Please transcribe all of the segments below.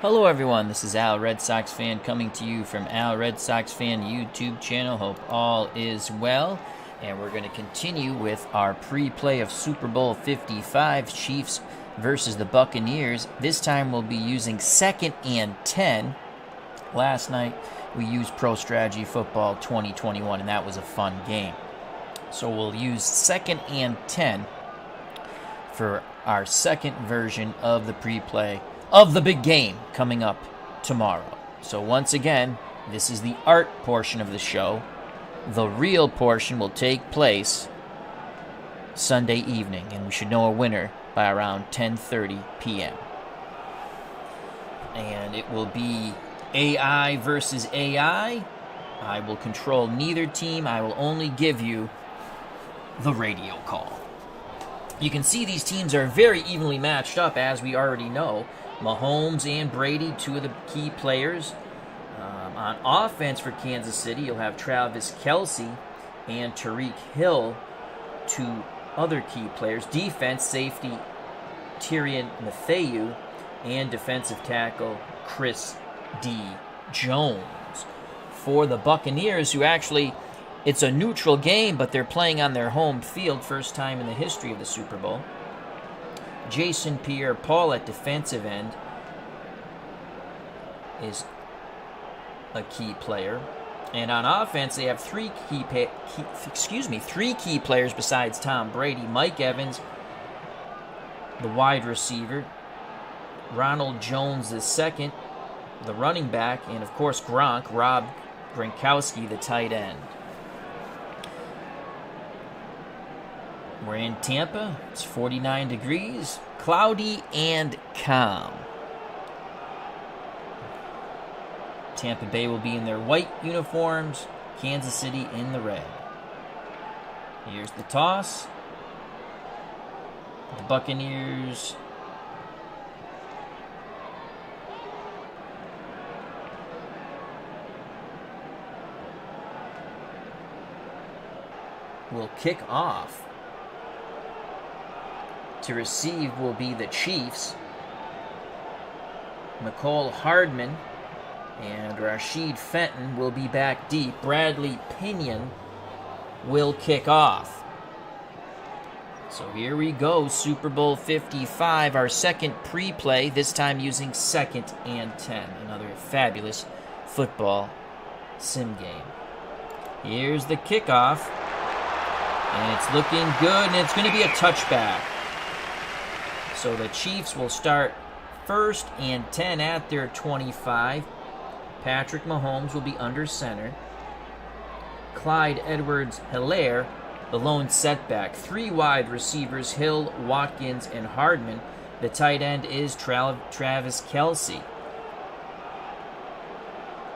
Hello everyone, this is Al Red Sox Fan coming to you from Al Red Sox Fan YouTube channel. Hope all is well. And we're going to continue with our pre-play of Super Bowl 55, Chiefs versus the Buccaneers. This time we'll be using 2nd and 10. Last night we used Pro Strategy Football 2021 and that was a fun game. So we'll use 2nd and 10 for our second version of the pre-play of the big game coming up tomorrow. So once again, this is the art portion of the show. The real portion will take place Sunday evening, and we should know a winner by around 10:30 p.m. And it will be AI versus AI. I will control neither team. I will only give you the radio call. You can see these teams are very evenly matched up, as we already know. Mahomes and Brady, two of the key players. On offense for Kansas City, you'll have Travis Kelce and Tyreek Hill, two other key players. Defense, safety, Tyrion Mathieu, and defensive tackle, Chris D. Jones. For the Buccaneers, who actually, it's a neutral game, but they're playing on their home field, first time in the history of the Super Bowl. Jason Pierre-Paul at defensive end is a key player. And on offense, they have three key players besides Tom Brady. Mike Evans, the wide receiver. Ronald Jones II, the running back. And, of course, Rob Gronkowski, the tight end. We're in Tampa. It's 49 degrees, cloudy and calm. Tampa Bay will be in their white uniforms, Kansas City in the red. Here's the toss. The Buccaneers will kick off. To receive will be the Chiefs. McCole Hardman and Rashid Fenton will be back deep. Bradley Pinion will kick off. So here we go, Super Bowl 55, our second pre-play, this time using 2nd and 10. Another fabulous football sim game. Here's the kickoff. And it's looking good, and it's going to be a touchback. So the Chiefs will start 1st and 10 at their 25. Patrick Mahomes will be under center. Clyde Edwards-Helaire, the lone setback. 3 wide receivers, Hill, Watkins, and Hardman. The tight end is Travis Kelce.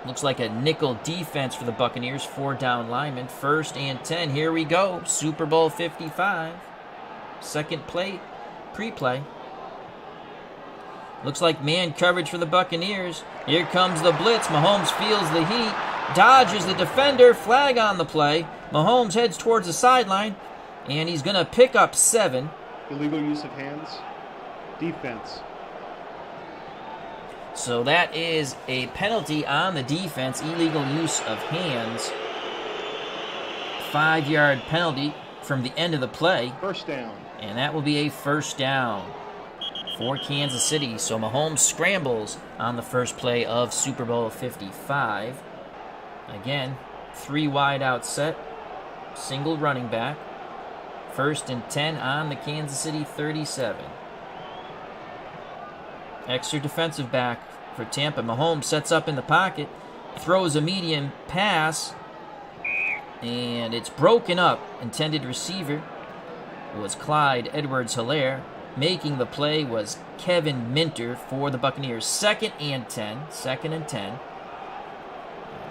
Looks like a nickel defense for the Buccaneers. 4 down linemen. 1st and 10. Here we go. Super Bowl 55. Second play. Pre-play. Looks like man coverage for the Buccaneers. Here comes the blitz. Mahomes feels the heat. Dodges the defender. Flag on the play. Mahomes heads towards the sideline. And he's going to pick up 7. Illegal use of hands. Defense. So that is a penalty on the defense. Illegal use of hands. 5-yard penalty from the end of the play. First down. And that will be a first down for Kansas City. So Mahomes scrambles on the first play of Super Bowl 55. Again, 3 wide out set. Single running back. 1st and 10 on the Kansas City 37. Extra defensive back for Tampa. Mahomes sets up in the pocket. Throws a medium pass. And it's broken up. Intended receiver was Clyde Edwards-Helaire. Making the play was Kevin Minter for the Buccaneers. 2nd and 10. 2nd and 10.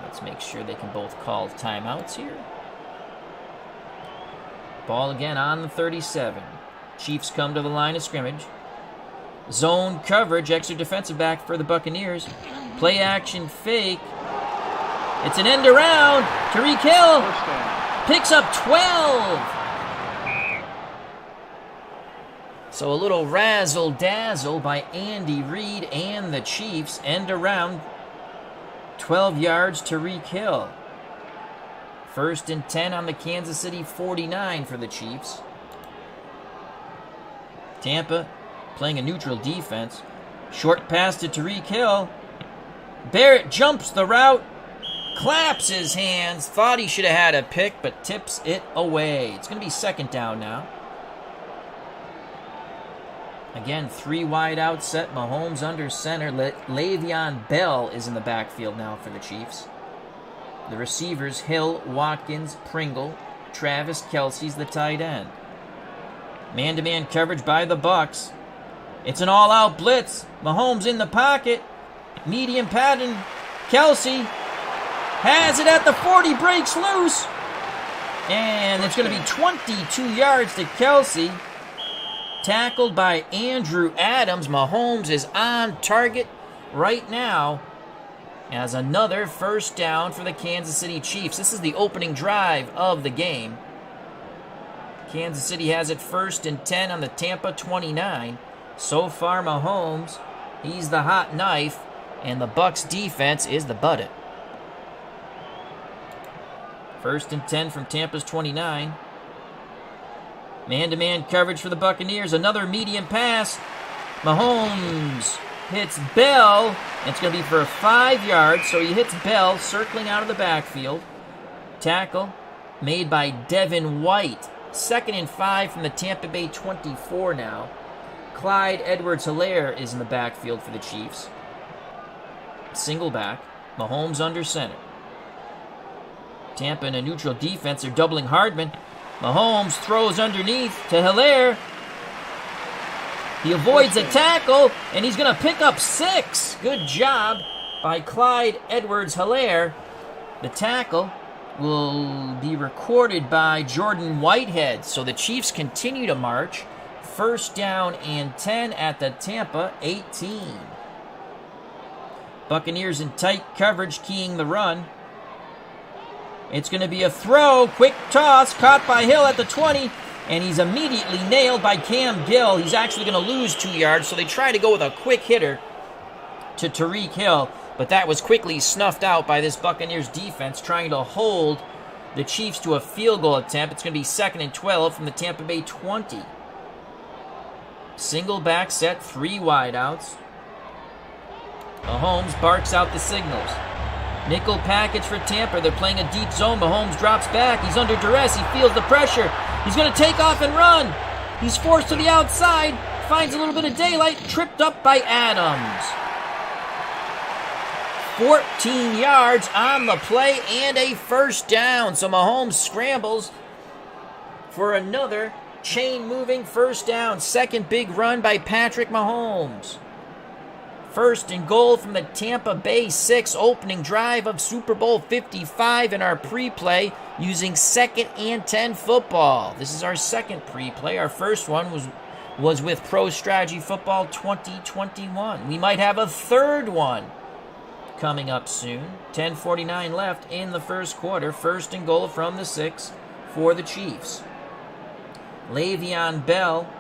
Let's make sure they can both call timeouts here. Ball again on the 37. Chiefs come to the line of scrimmage. Zone coverage. Extra defensive back for the Buccaneers. Play action fake. It's an end around. Tyreek Hill picks up 12. So a little razzle-dazzle by Andy Reid and the Chiefs. End around, 12 yards, Tyreek Hill. 1st and 10 on the Kansas City 49 for the Chiefs. Tampa playing a neutral defense. Short pass to Tyreek Hill. Barrett jumps the route, claps his hands, thought he should have had a pick, but tips it away. It's going to be 2nd down now. Again, 3 wide out set. Mahomes under center. Le'Veon Bell is in the backfield now for the Chiefs. The receivers, Hill, Watkins, Pringle. Travis Kelce's the tight end. Man-to-man coverage by the Bucs. It's an all-out blitz. Mahomes in the pocket. Medium pattern. Kelce has it at the 40, breaks loose. And it's going to be 22 yards to Kelce. Tackled by Andrew Adams. Mahomes is on target right now as another 1st down for the Kansas City Chiefs. This is the opening drive of the game. Kansas City has it 1st and 10 on the Tampa 29. So far, Mahomes, he's the hot knife, and the Bucs defense is the butt it. 1st and 10 from Tampa's 29. Man-to-man coverage for the Buccaneers. Another medium pass. Mahomes hits Bell. And it's going to be for 5 yards. So he hits Bell, circling out of the backfield. Tackle made by Devin White. 2nd and 5 from the Tampa Bay 24 now. Clyde Edwards-Helaire is in the backfield for the Chiefs. Single back. Mahomes under center. Tampa in a neutral defense. They're doubling Hardman. Mahomes throws underneath to Helaire. He avoids a tackle, and he's going to pick up 6. Good job by Clyde Edwards-Helaire. The tackle will be recorded by Jordan Whitehead. So the Chiefs continue to march. 1st down and 10 at the Tampa 18. Buccaneers in tight coverage, keying the run. It's going to be a throw, quick toss, caught by Hill at the 20, and he's immediately nailed by Cam Gill. He's actually going to lose 2 yards, so they try to go with a quick hitter to Tyreek Hill, but that was quickly snuffed out by this Buccaneers defense trying to hold the Chiefs to a field goal attempt. It's going to be 2nd and 12 from the Tampa Bay 20. Single back set, 3 wideouts. Mahomes barks out the signals. Nickel package for Tampa. They're playing a deep zone. Mahomes drops back. He's under duress. He feels the pressure. He's going to take off and run. He's forced to the outside. Finds a little bit of daylight. Tripped up by Adams. 14 yards on the play and a 1st down. So Mahomes scrambles for another chain-moving 1st down. 2nd big run by Patrick Mahomes. 1st and goal from the Tampa Bay 6, opening drive of Super Bowl 55 in our pre-play using 2nd and 10 football. This is our 2nd pre-play. Our first one was with Pro Strategy Football 2021. We might have a 3rd one coming up soon. 10:49 left in the 1st quarter. 1st and goal from the 6 for the Chiefs. Le'Veon Bell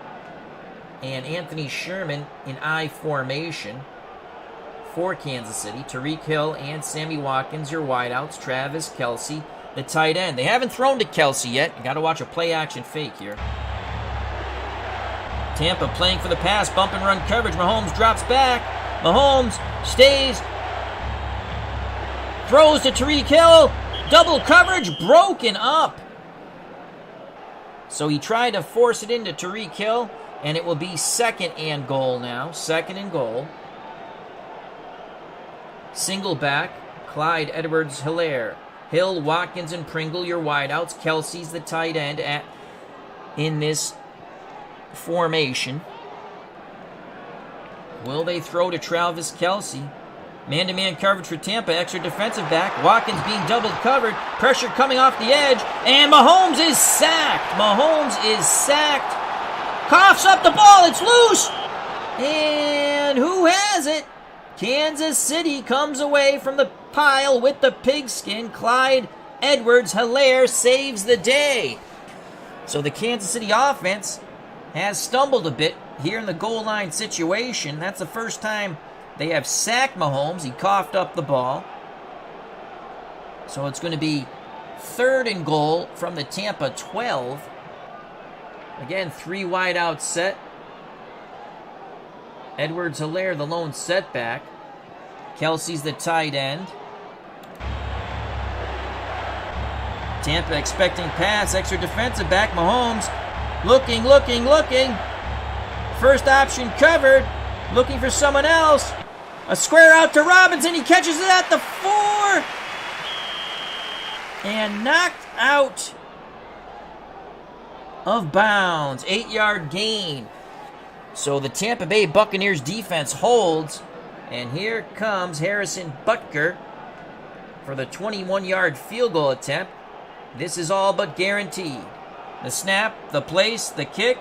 and Anthony Sherman in I formation for Kansas City. Tyreek Hill and Sammy Watkins, your wideouts. Travis Kelce, the tight end. They haven't thrown to Kelce yet. You got to watch a play-action fake here. Tampa playing for the pass, bump and run coverage. Mahomes drops back. Mahomes stays. Throws to Tyreek Hill. Double coverage, broken up. So he tried to force it into Tyreek Hill, and it will be 2nd and goal now. 2nd and goal. Single back, Clyde Edwards-Helaire. Hill, Watkins, and Pringle, your wideouts. Kelce's the tight end in this formation. Will they throw to Travis Kelce? Man-to-man coverage for Tampa, extra defensive back. Watkins being double covered. Pressure coming off the edge. And Mahomes is sacked. Mahomes is sacked. Coughs up the ball. It's loose. And who has it? Kansas City comes away from the pile with the pigskin. Clyde Edwards-Helaire saves the day. So the Kansas City offense has stumbled a bit here in the goal line situation. That's the first time they have sacked Mahomes. He coughed up the ball. So it's going to be 3rd and goal from the Tampa 12. Again, 3 wide out set. Edwards-Helaire, the lone setback. Kelsey's the tight end. Tampa expecting pass, extra defensive back. Mahomes looking. First option covered. Looking for someone else. A square out to Robinson. He catches it at the 4. And knocked out of bounds. 8-yard gain. So the Tampa Bay Buccaneers defense holds. And here comes Harrison Butker for the 21-yard field goal attempt. This is all but guaranteed. The snap, the place, the kick.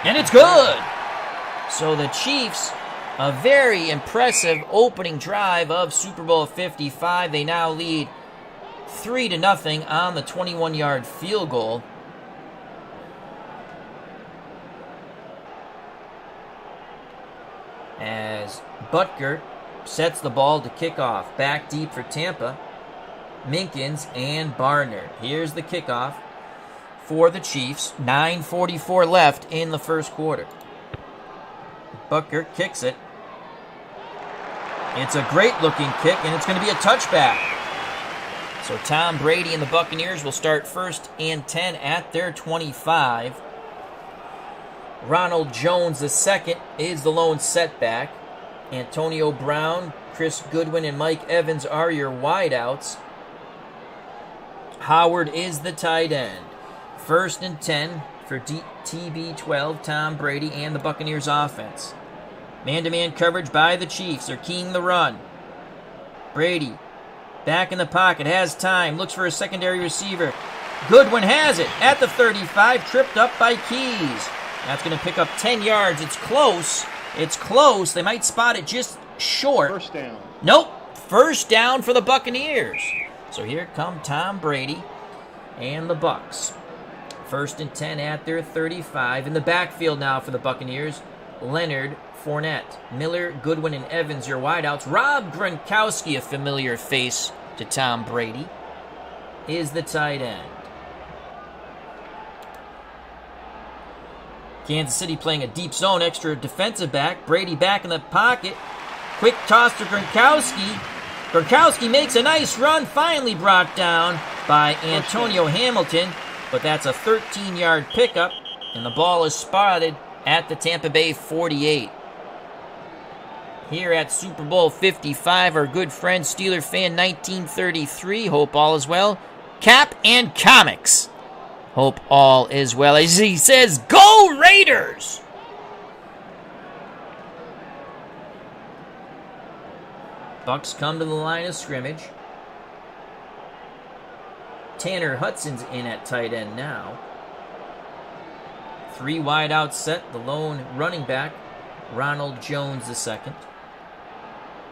And it's good! So the Chiefs, a very impressive opening drive of Super Bowl 55. They now lead 3-0 on the 21-yard field goal. As Butker sets the ball to kick off. Back deep for Tampa. Minkins and Barnard. Here's the kickoff for the Chiefs. 9:44 left in the first quarter. Butker kicks it. It's a great-looking kick, and it's going to be a touchback. So Tom Brady and the Buccaneers will start 1st and 10 at their 25. Ronald Jones II is the lone setback. Antonio Brown, Chris Goodwin, and Mike Evans are your wideouts. Howard is the tight end. 1st and 10 for TB12, Tom Brady, and the Buccaneers offense. Man-to-man coverage by the Chiefs. They're keying the run. Brady, back in the pocket, has time, looks for a secondary receiver. Goodwin has it at the 35, tripped up by Keys. That's going to pick up 10 yards. It's close. They might spot it just short. First down. Nope. First down for the Buccaneers. So here come Tom Brady and the Bucs. 1st and 10 at their 35. In the backfield now for the Buccaneers, Leonard Fournette, Miller, Goodwin, and Evans, your wideouts. Rob Gronkowski, a familiar face to Tom Brady, is the tight end. Kansas City playing a deep zone, extra defensive back. Brady back in the pocket. Quick toss to Gronkowski. Gronkowski makes a nice run, finally brought down by Antonio Hamilton, but that's a 13-yard pickup, and the ball is spotted at the Tampa Bay 48. Here at Super Bowl 55, our good friend Steeler fan 1933, hope all is well. Cap and Comics, hope all is well. As he says, go Raiders! Bucks come to the line of scrimmage. Tanner Hudson's in at tight end now. 3 wide out set, the lone running back, Ronald Jones II.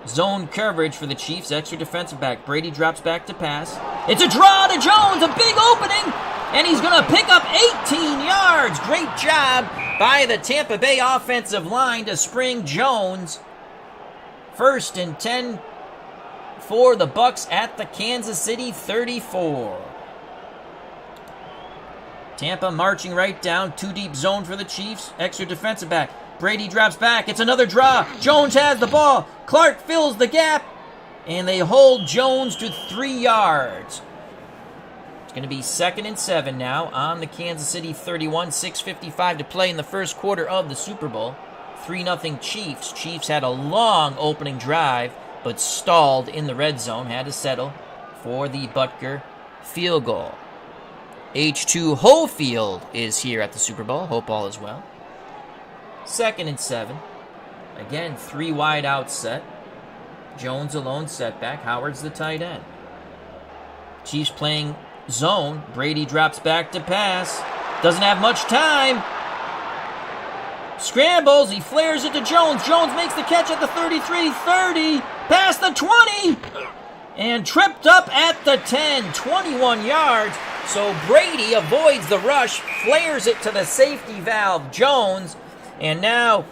Zone coverage for the Chiefs, extra defensive back. Brady drops back to pass. It's a draw to Jones, a big opening, and he's going to pick up 18 yards. Great job by the Tampa Bay offensive line to spring Jones. 1st and 10 for the Bucs at the Kansas City 34. Tampa marching right down, 2 deep zone for the Chiefs, extra defensive back. Brady drops back, it's another draw. Jones has the ball. Clark fills the gap, and they hold Jones to 3 yards. It's going to be 2nd and 7 now on the Kansas City 31, 6:55 to play in the first quarter of the Super Bowl. 3-0 Chiefs. Chiefs had a long opening drive, but stalled in the red zone, had to settle for the Butker field goal. H2 Hofield is here at the Super Bowl. Hope all is well. 2nd and 7. Again, 3 wide out set. Jones alone setback. Howard's the tight end. Chiefs playing zone. Brady drops back to pass. Doesn't have much time. Scrambles. He flares it to Jones. Jones makes the catch at the 33, 30. Past the 20. And tripped up at the 10. 21 yards. So Brady avoids the rush, flares it to the safety valve, Jones, and now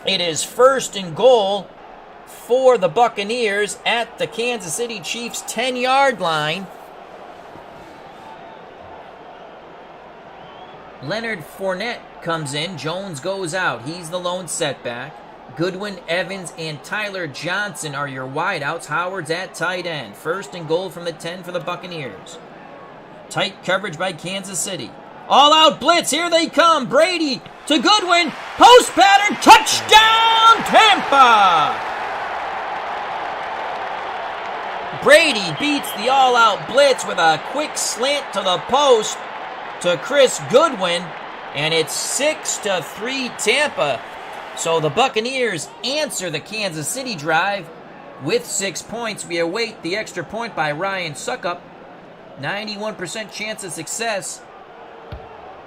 it is 1st and goal for the Buccaneers at the Kansas City Chiefs 10-yard line. Leonard Fournette comes in. Jones goes out. He's the lone setback. Goodwin, Evans, and Tyler Johnson are your wideouts. Howard's at tight end. 1st and goal from the 10 for the Buccaneers. Tight coverage by Kansas City. All-out blitz. Here they come. Brady to Goodwin. Post pattern. Touchdown, Tampa! Brady beats the all-out blitz with a quick slant to the post to Chris Goodwin, and it's 6-3 Tampa. So the Buccaneers answer the Kansas City drive with 6 points. We await the extra point by Ryan Suckup. 91% chance of success.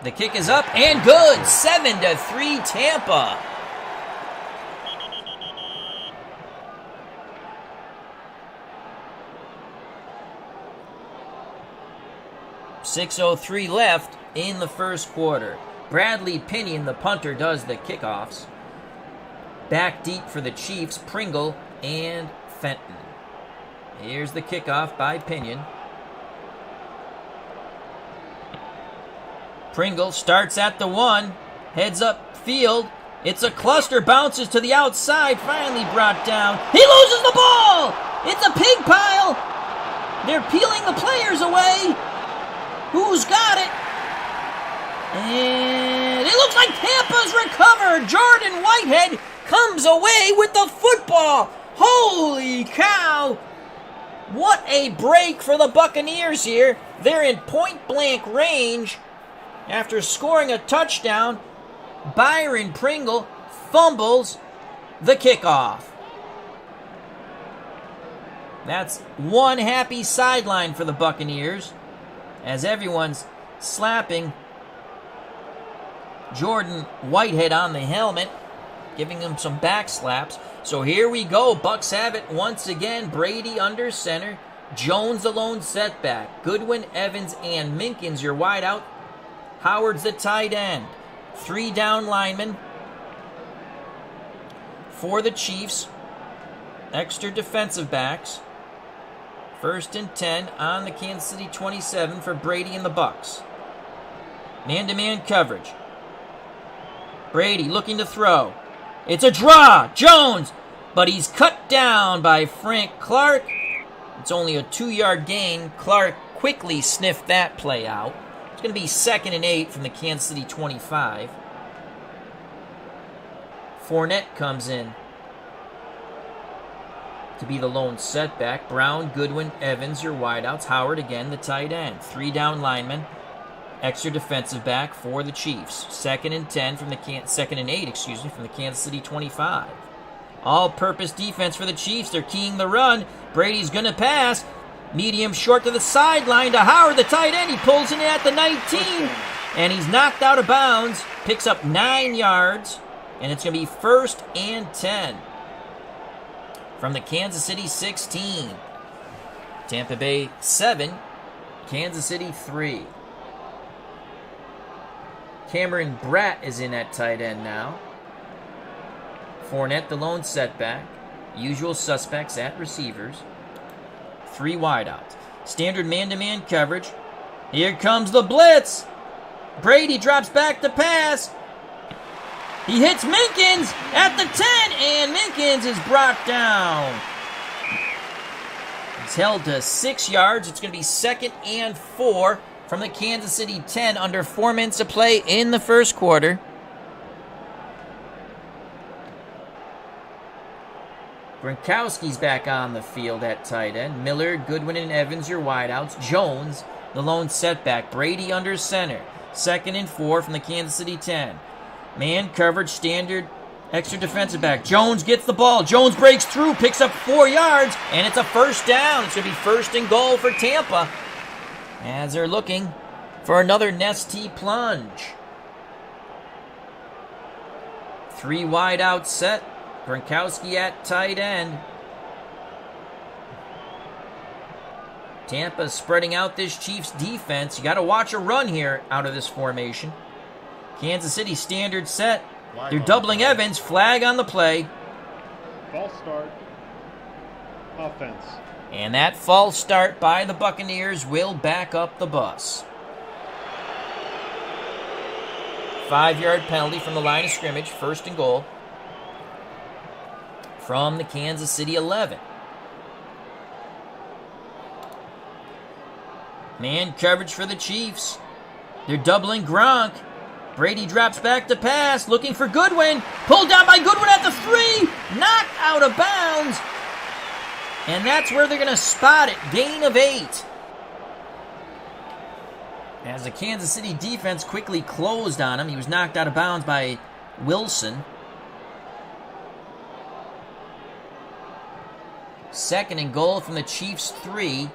The kick is up and good. 7-3 Tampa. .603 left in the first quarter. Bradley Pinion, the punter, does the kickoffs. Back deep for the Chiefs, Pringle and Fenton. Here's the kickoff by Pinion. Pringle starts at the 1, heads up field. It's a cluster, bounces to the outside, finally brought down. He loses the ball! It's a pig pile! They're peeling the players away. Who's got it? And it looks like Tampa's recovered. Jordan Whitehead comes away with the football. Holy cow! What a break for the Buccaneers here. They're in point-blank range. After scoring a touchdown, Byron Pringle fumbles the kickoff. That's one happy sideline for the Buccaneers, as everyone's slapping Jordan Whitehead on the helmet, giving him some back slaps. So here we go. Bucks have it once again. Brady under center. Jones the lone setback. Goodwin, Evans, and Minkins your wideout. Howard's the tight end. 3 down linemen for the Chiefs. Extra defensive backs. 1st and 10 on the Kansas City 27 for Brady and the Bucks. Man-to-man coverage. Brady looking to throw. It's a draw. Jones, but he's cut down by Frank Clark. It's only a 2-yard gain. Clark quickly sniffed that play out. It's going to be 2nd and 8 from the Kansas City 25. Fournette comes in to be the lone setback. Brown, Goodwin, Evans, your wideouts. Howard again, the tight end. 3 down linemen. Extra defensive back for the Chiefs. 2nd and 10 from the 2nd and 8, from the Kansas City 25. All-purpose defense for the Chiefs. They're keying the run. Brady's going to pass. Medium short to the sideline to Howard, the tight end. He pulls in at the 19, and he's knocked out of bounds. Picks up 9 yards, and it's going to be 1st and 10 from the Kansas City 16. Tampa Bay 7, Kansas City 3. Cameron Bratt is in at tight end now. Fournette the lone setback. Usual suspects at receivers. 3 wideouts. Standard man-to-man coverage. Here comes the blitz. Brady drops back to pass. He hits Minkins at the 10, and Minkins is brought down. He's held to 6 yards. It's going to be 2nd and 4 from the Kansas City 10 under 4 minutes to play in the first quarter. Gronkowski's back on the field at tight end. Miller, Goodwin, and Evans, your wideouts. Jones, the lone setback. Brady under center. 2nd and 4 from the Kansas City 10. Man coverage, standard, extra defensive back. Jones gets the ball. Jones breaks through, picks up 4 yards, and it's a 1st down. It's going to be 1st and goal for Tampa as they're looking for another Nestea plunge. 3 wideouts set. Gronkowski at tight end. Tampa spreading out this Chiefs defense. You got to watch a run here out of this formation. Kansas City standard set. They're doubling Evans. Flag on the play. False start. Offense. And that false start by the Buccaneers will back up the bus. 5-yard penalty from the line of scrimmage. 1st and goal. From the Kansas City 11. Man coverage for the Chiefs. They're doubling Gronk. Brady drops back to pass, looking for Goodwin. Pulled down by Goodwin at the 3. Knocked out of bounds. And that's where they're going to spot it. Gain of 8. As the Kansas City defense quickly closed on him. He was knocked out of bounds by Wilson. 2nd and goal from the Chiefs 3.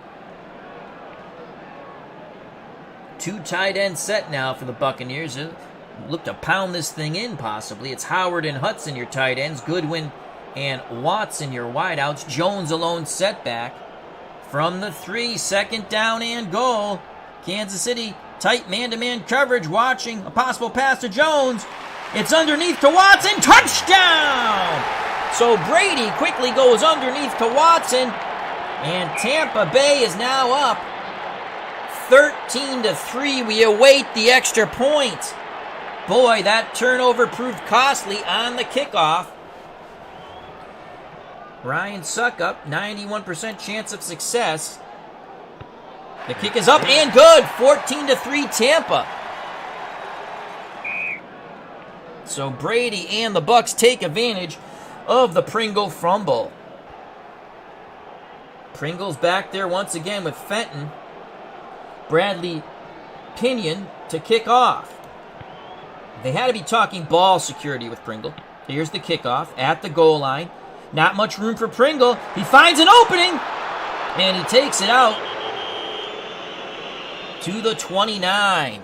2 tight end set now for the Buccaneers. They look to pound this thing in, possibly. It's Howard and Hudson, your tight ends. Goodwin and Watson, your wideouts. Jones alone setback. From the 3, 2nd down and goal. Kansas City, tight man-to-man coverage, watching a possible pass to Jones. It's underneath to Watson. Touchdown! So Brady quickly goes underneath to Watson. And Tampa Bay is now up 13-3. We await the extra point. Boy, that turnover proved costly on the kickoff. Ryan Suckup, 91% chance of success. The kick is up and good. 14-3 Tampa. So Brady and the Bucs take advantage of the Pringle fumble. Pringle's back there once again with Fenton. Bradley Pinion to kick off. They had to be talking ball security with Pringle. Here's the kickoff at the goal line. Not much room for Pringle. He finds an opening, and he takes it out to the 29.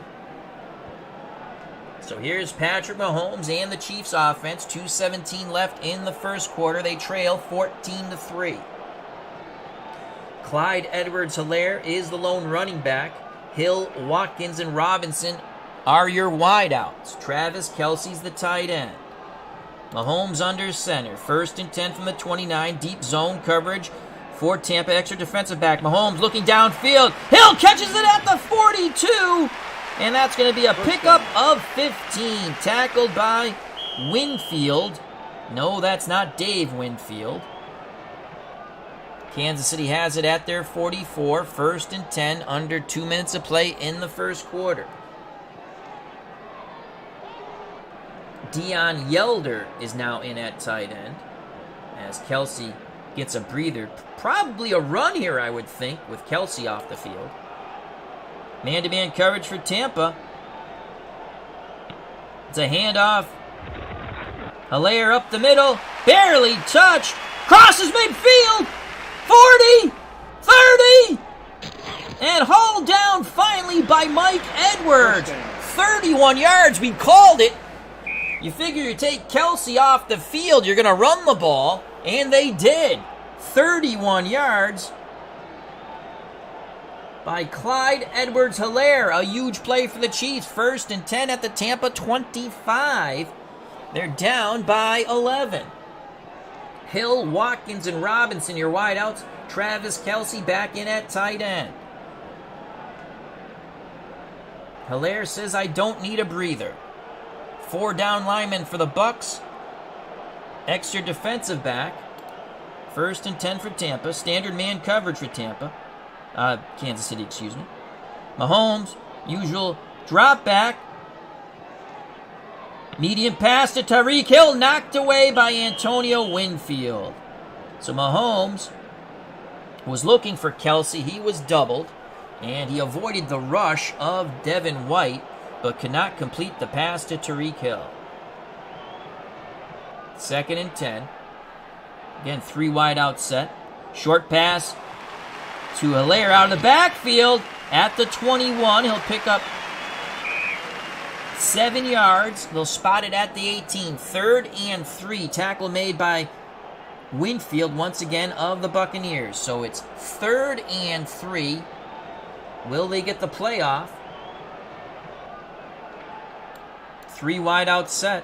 So here's Patrick Mahomes and the Chiefs offense. 2:17 left in the first quarter. They trail 14-3. Clyde Edwards-Helaire is the lone running back. Hill, Watkins, and Robinson are your wideouts. Travis Kelce's the tight end. Mahomes under center. 1st and 10 from the 29. Deep zone coverage for Tampa. Extra defensive back. Mahomes looking downfield. Hill catches it at the 42. And that's going to be a pickup of 15. Tackled by Winfield. No, that's not Dave Winfield. Kansas City has it at their 44. 1st and 10. Under 2 minutes of play in the first quarter. Deion Yelder is now in at tight end as Kelce gets a breather. Probably a run here, I would think, with Kelce off the field. Man-to-man coverage for Tampa. It's a handoff. Helaire up the middle. Barely touched. Crosses midfield. 40. 30. And hauled down finally by Mike Edwards. 31 yards. We called it. You figure you take Kelce off the field, you're going to run the ball. And they did. 31 yards by Clyde Edwards-Helaire. A huge play for the Chiefs. 1st and 10 at the Tampa 25. They're down by 11. Hill, Watkins, and Robinson, your wideouts. Travis Kelce back in at tight end. Helaire says, I don't need a breather. 4 down linemen for the Bucs. Extra defensive back. 1st and 10 for Tampa. Standard man coverage for Tampa. Kansas City, excuse me. Mahomes, usual drop back. Medium pass to Tyreek Hill, knocked away by Antonio Winfield. So Mahomes was looking for Kelce. He was doubled, and he avoided the rush of Devin White, but could not complete the pass to Tyreek Hill. 2nd and 10. Again, 3 wide out set. Short pass to Helaire out of the backfield at the 21. He'll pick up 7 yards. They'll spot it at the 18. 3rd and 3. Tackle made by Winfield once again of the Buccaneers. So it's 3rd and 3. Will they get the playoff? 3 wide out set.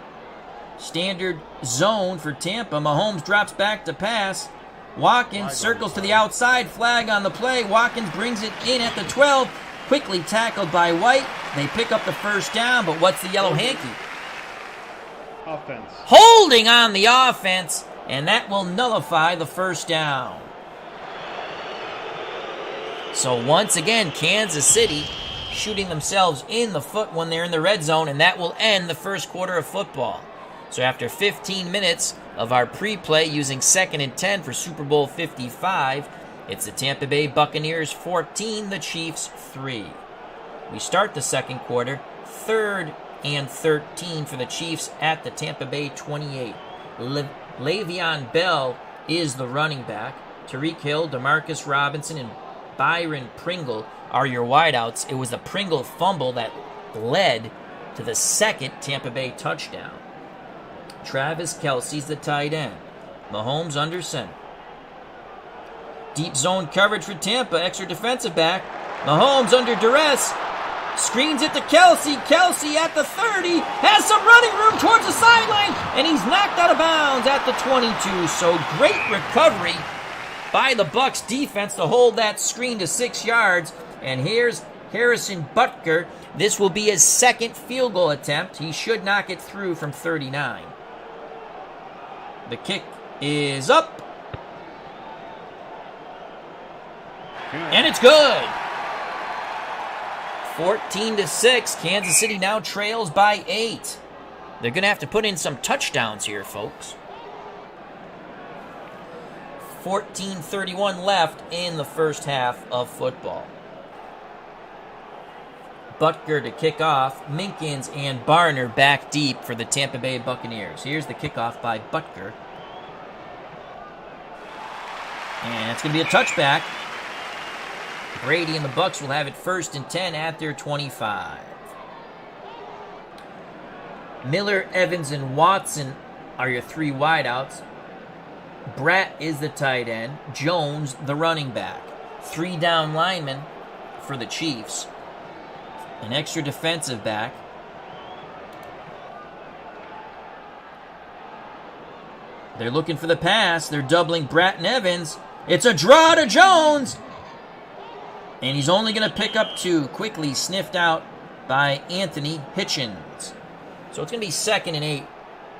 Standard zone for Tampa. Mahomes drops back to pass. Watkins circles to the outside. Flag on the play. Watkins brings it in at the 12. Quickly tackled by White. They pick up the first down, but what's the yellow hanky? Offense. Holding on the offense, and that will nullify the first down. So once again, Kansas City shooting themselves in the foot when they're in the red zone, and that will end the first quarter of football. So after 15 minutes of our pre-play using 2nd and 10 for Super Bowl 55, it's the Tampa Bay Buccaneers 14, the Chiefs 3. We start the second quarter, 3rd and 13 for the Chiefs at the Tampa Bay 28. Le'Veon Bell is the running back. Tyreek Hill, Demarcus Robinson, and Byron Pringle are your wideouts. It was the Pringle fumble that led to the second Tampa Bay touchdown. Travis Kelce's the tight end. Mahomes under center. Deep zone coverage for Tampa, extra defensive back. Mahomes under duress. Screens it to Kelce. Kelce at the 30. Has some running room towards the sideline. And he's knocked out of bounds at the 22. So great recovery by the Bucs defense to hold that screen to 6 yards. And here's Harrison Butker. This will be his second field goal attempt. He should knock it through from 39. The kick is up. And it's good. 14-6. Kansas City now trails by 8. They're going to have to put in some touchdowns here, folks. 14:31 left in the first half of football. Butker to kick off. Minkins and Barner back deep for the Tampa Bay Buccaneers. Here's the kickoff by Butker. And it's going to be a touchback. Brady and the Bucs will have it 1st and 10 at their 25. Miller, Evans, and Watson are your 3 wideouts. Bratt is the tight end. Jones, the running back. 3 down linemen for the Chiefs. An extra defensive back. They're looking for the pass. They're doubling Bratt and Evans. It's a draw to Jones. And he's only going to pick up 2. Quickly sniffed out by Anthony Hitchens. So it's going to be 2nd and 8.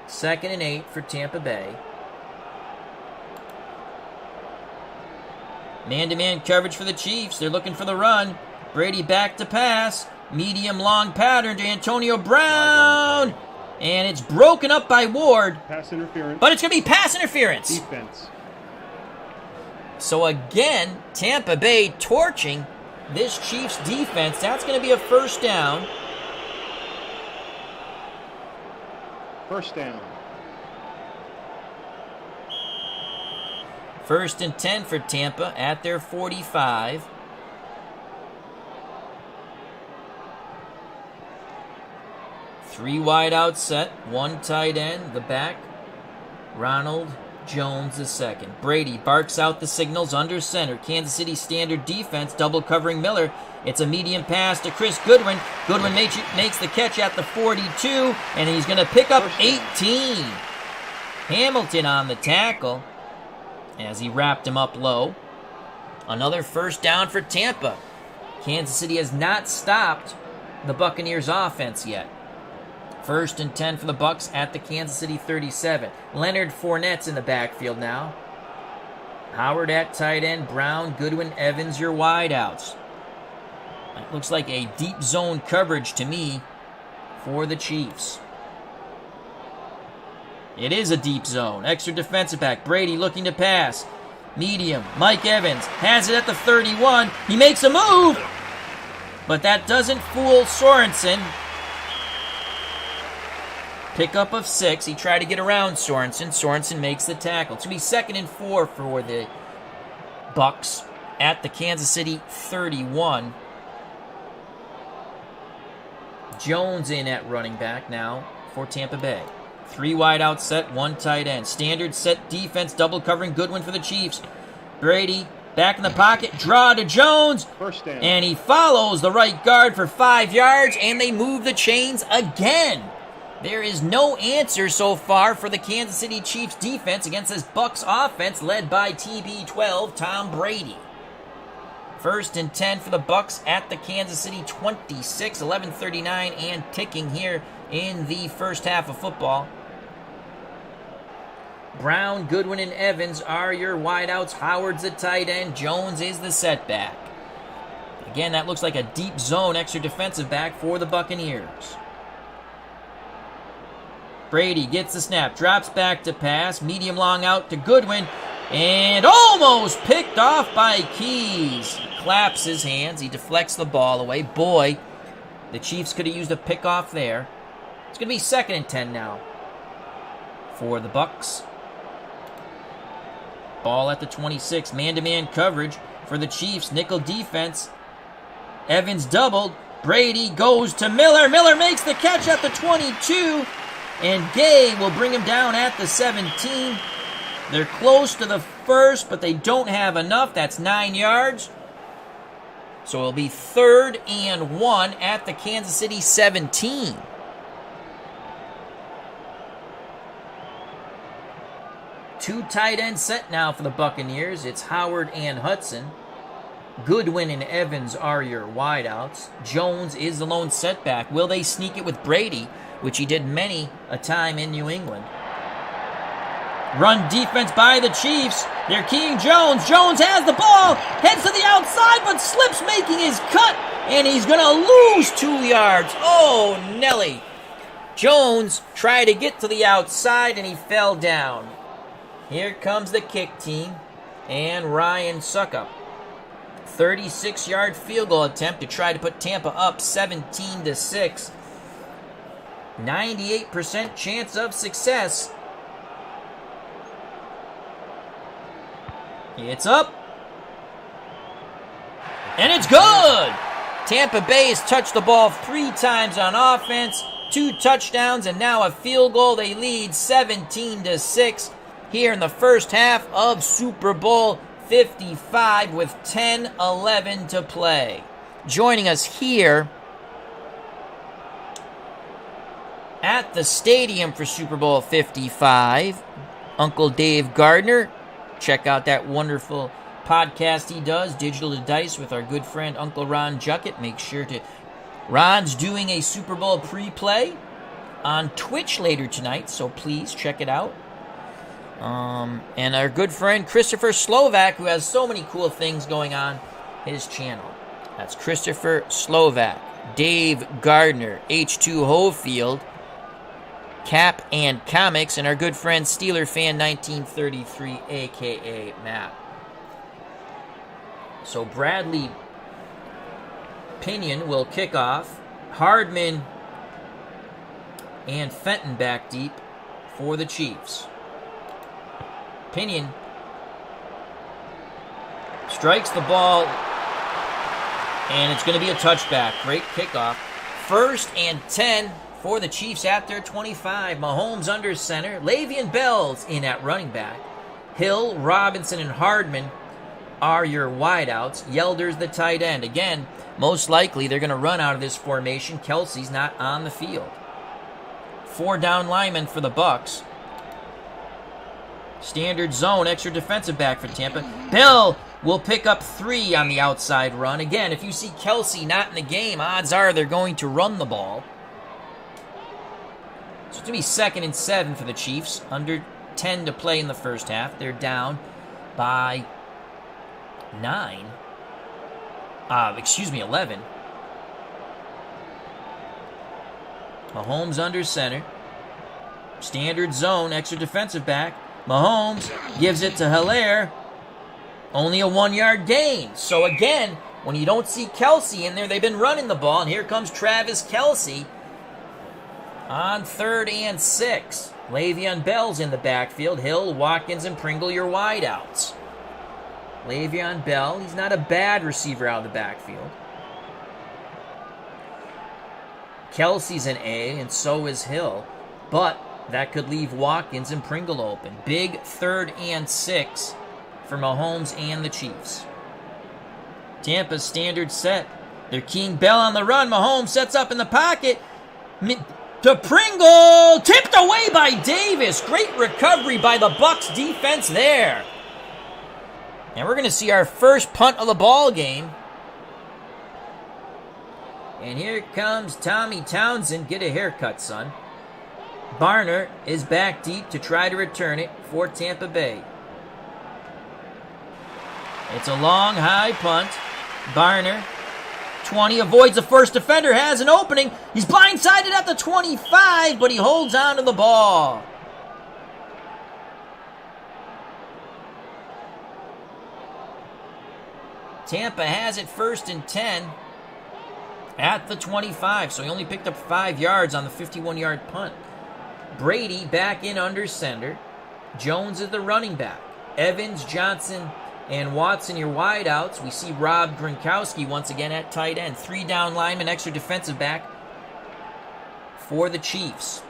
2nd and 8 for Tampa Bay. Man-to-man coverage for the Chiefs. They're looking for the run. Brady back to pass. Medium-long pattern to Antonio Brown. And it's broken up by Ward. Pass interference. But it's going to be pass interference. Defense. So again, Tampa Bay torching this Chiefs defense. That's going to be a first down. First down. 1st and 10 for Tampa at their 45. Three wide out set, 1 tight end, the back, Ronald Jones the second. Brady barks out the signals under center. Kansas City standard defense, double covering Miller. It's a medium pass to Chris Goodwin. Goodwin makes the catch at the 42, and he's going to pick up 18. Hamilton on the tackle as he wrapped him up low. Another first down for Tampa. Kansas City has not stopped the Buccaneers offense yet. 1st and 10 for the Bucs at the Kansas City 37. Leonard Fournette's in the backfield now. Howard at tight end. Brown, Goodwin, Evans, your wideouts. That looks like a deep zone coverage to me for the Chiefs. It is a deep zone. Extra defensive back. Brady looking to pass. Medium. Mike Evans has it at the 31. He makes a move, but that doesn't fool Sorensen. Pickup of 6. He tried to get around Sorensen. Sorensen makes the tackle. It's going to be 2nd and 4 for the Bucs at the Kansas City 31. Jones in at running back now for Tampa Bay. 3 wide out set, 1 tight end. Standard set defense, double covering Goodwin for the Chiefs. Brady back in the pocket, draw to Jones. First down. And he follows the right guard for 5 yards, and they move the chains again. There is no answer so far for the Kansas City Chiefs defense against this Bucs offense led by TB12 Tom Brady. 1st and 10 for the Bucs at the Kansas City 26, 11:39 and ticking here in the first half of football. Brown, Goodwin, and Evans are your wideouts. Howard's the tight end. Jones is the setback. Again, that looks like a deep zone extra defensive back for the Buccaneers. Brady gets the snap, drops back to pass, medium long out to Goodwin, and almost picked off by Keys. Claps his hands, he deflects the ball away. Boy, the Chiefs could have used a pickoff there. It's going to be 2nd and 10 now for the Bucs. Ball at the 26, man-to-man coverage for the Chiefs, nickel defense. Evans doubled, Brady goes to Miller. Miller makes the catch at the 22. And Gay will bring him down at the 17. They're close to the first, but they don't have enough. That's 9 yards. So it'll be 3rd and 1 at the Kansas City 17. Two tight end set now for the Buccaneers. It's Howard and Hudson. Goodwin and Evans are your wideouts. Jones is the lone setback. Will they sneak it with Brady, which he did many a time in New England? Run defense by the Chiefs. They're keying Jones. Jones has the ball, heads to the outside, but slips making his cut, and he's going to lose 2 yards. Oh, Nelly. Jones tried to get to the outside, and he fell down. Here comes the kick team, and Ryan Suckup. 36-yard field goal attempt to try to put Tampa up 17-6. 98% chance of success. It's up. And it's good! Tampa Bay has touched the ball 3 times on offense, 2 touchdowns, and now a field goal. They lead 17-6 here in the first half of Super Bowl 55 with 10-11 to play. Joining us here at the stadium for Super Bowl 55, Uncle Dave Gardner. Check out that wonderful podcast he does, Digital to Dice, with our good friend Uncle Ron Juckett. Make sure to... Ron's doing a Super Bowl pre-play on Twitch later tonight, so please check it out. And our good friend Christopher Slovak, who has so many cool things going on his channel. That's Christopher Slovak, Dave Gardner, H2 Hofield, Cap and Comics, and our good friend Steeler Fan 1933, a.k.a. Matt. So Bradley Pinion will kick off. Hardman and Fenton back deep for the Chiefs. Pinion strikes the ball, and it's going to be a touchback. Great kickoff. 1st and 10 for the Chiefs at their 25. Mahomes under center. Le'Veon Bell's in at running back. Hill, Robinson, and Hardman are your wideouts. Yelder's the tight end. Again, most likely they're going to run out of this formation. Kelsey's not on the field. 4 down linemen for the Bucs. Standard zone, extra defensive back for Tampa. Bell will pick up 3 on the outside run. Again, if you see Kelsey not in the game, odds are they're going to run the ball. So it's going to be 2nd and 7 for the Chiefs. Under 10 to play in the first half. They're down by 11. Mahomes under center. Standard zone, extra defensive back. Mahomes gives it to Hilaire. Only a 1-yard gain. So again, when you don't see Kelsey in there, they've been running the ball. And here comes Travis Kelsey on 3rd and 6. Le'Veon Bell's in the backfield. Hill, Watkins, and Pringle your wideouts. Le'Veon Bell, he's not a bad receiver out of the backfield. Kelsey's an A, and so is Hill. But That could leave Watkins and Pringle open. Big 3rd and 6 for Mahomes and the Chiefs. Tampa's standard set. They're keying Bell on the run. Mahomes sets up in the pocket. To Pringle. Tipped away by Davis. Great recovery by the Bucs defense there. And we're going to see our first punt of the ball game. And here comes Tommy Townsend. Get a haircut, son. Barner is back deep to try to return it for Tampa Bay. It's a long, high punt. Barner, 20, avoids the first defender, has an opening. He's blindsided at the 25, but he holds on to the ball. Tampa has it 1st and 10 at the 25, so he only picked up 5 yards on the 51-yard punt. Brady back in under center. Jones is the running back. Evans, Johnson, and Watson your wideouts. We see Rob Gronkowski once again at tight end. 3 down linemen, extra defensive back for the Chiefs.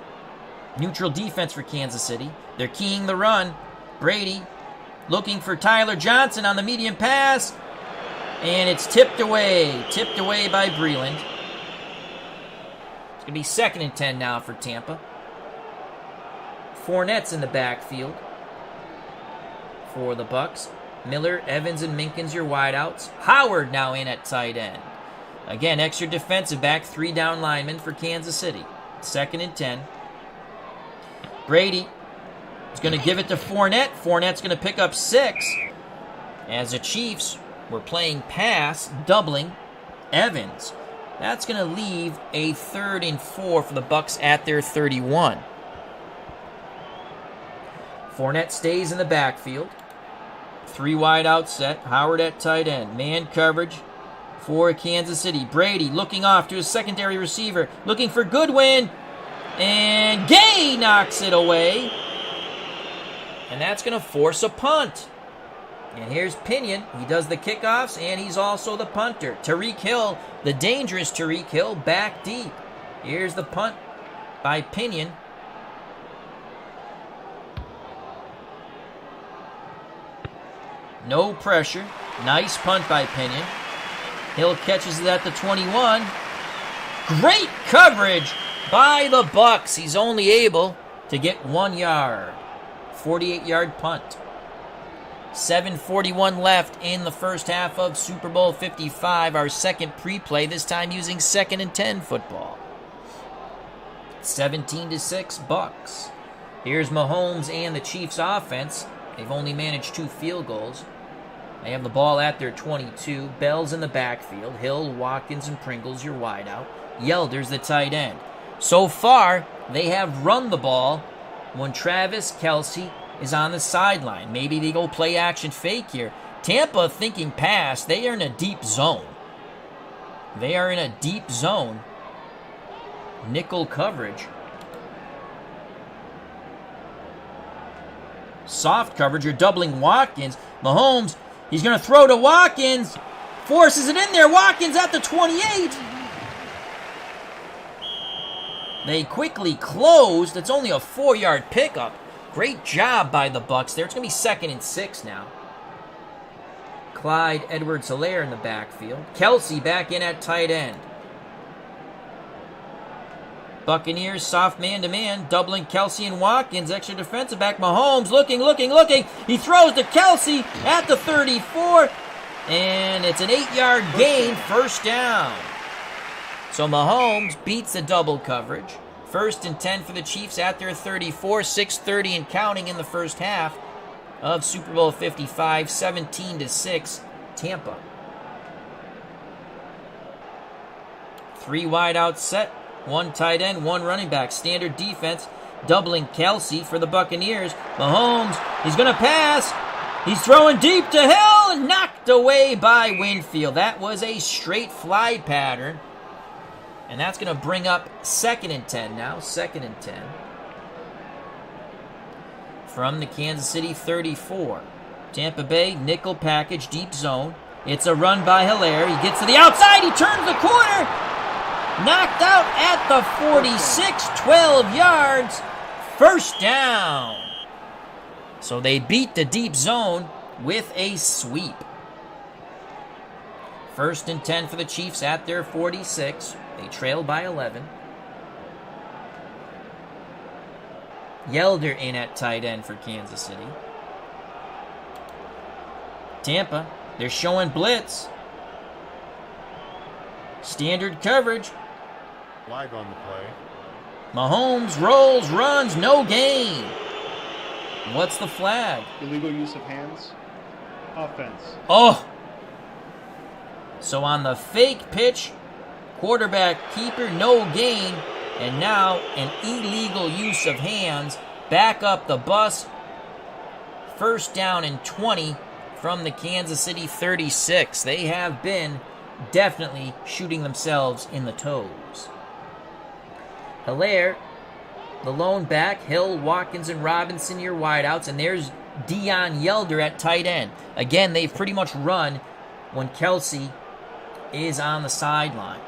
Neutral defense for Kansas City. They're keying the run. Brady looking for Tyler Johnson on the medium pass. And it's tipped away by Breland. It's going to be 2nd and 10 now for Tampa. Fournette's in the backfield for the Bucs. Miller, Evans, and Minkins your wideouts. Howard now in at tight end. Again, extra defensive back, 3 down linemen for Kansas City. 2nd and 10. Brady is going to give it to Fournette. Fournette's going to pick up 6 as the Chiefs were playing pass, doubling Evans. That's going to leave a 3rd and 4 for the Bucs at their 31. Fournette stays in the backfield. 3 wide out set. Howard at tight end. Man coverage for Kansas City. Brady looking off to his secondary receiver. Looking for Goodwin. And Gay knocks it away. And that's going to force a punt. And here's Pinion. He does the kickoffs, and he's also the punter. Tyreek Hill, the dangerous Tyreek Hill, back deep. Here's the punt by Pinion. No pressure. Nice punt by Pinion. Hill catches it at the 21. Great coverage by the Bucs. He's only able to get 1 yard. 48-yard punt. 7:41 left in the first half of Super Bowl 55. Our second pre-play, this time using 2nd and 10 football. 17-6 Bucs. Here's Mahomes and the Chiefs offense. They've only managed 2 field goals. They have the ball at their 22. Bell's in the backfield. Hill, Watkins, and Pringle's your wideout. Yelder's the tight end. So far, they have run the ball when Travis Kelce is on the sideline. Maybe they go play action fake here. Tampa thinking pass. They are in a deep zone. Nickel coverage. Soft coverage. You're doubling Watkins. Mahomes, he's going to throw to Watkins. Forces it in there. Watkins at the 28. They quickly closed. It's only a 4-yard pickup. Great job by the Bucs there. It's going to be 2nd and 6 now. Clyde Edwards-Helaire in the backfield. Kelce back in at tight end. Buccaneers soft man-to-man, doubling Kelce and Watkins. Extra defensive back. Mahomes looking. He throws to Kelce at the 34. And it's an 8-yard gain, 1st down. So Mahomes beats the double coverage. 1st and 10 for the Chiefs at their 34. 6:30 and counting in the first half of Super Bowl 55. 17-6 Tampa. 3 wide out set. 1 tight end, 1 running back. Standard defense, doubling Kelce for the Buccaneers. Mahomes, he's going to pass. He's throwing deep to Hill, and knocked away by Winfield. That was a straight fly pattern. And that's going to bring up 2nd and 10 now. 2nd and 10. From the Kansas City 34. Tampa Bay, nickel package, deep zone. It's a run by Helaire. He gets to the outside. He turns the corner. Knocked out at the 46, 12 yards. First down. So they beat the deep zone with a sweep. 1st and 10 for the Chiefs at their 46. They trail by 11. Yelder in at tight end for Kansas City. Tampa, they're showing blitz. Standard coverage. Flag on the play. Mahomes rolls, runs, no gain. What's the flag? Illegal use of hands. Offense. Oh! So on the fake pitch, quarterback keeper, no gain. And now an illegal use of hands. Back up the bus. 1st down and 20 from the Kansas City 36. They have been definitely shooting themselves in the toes. Hilaire, the lone back. Hill, Watkins, and Robinson, your wideouts. And there's Dion Yelder at tight end. Again, they've pretty much run when Kelsey is on the sideline.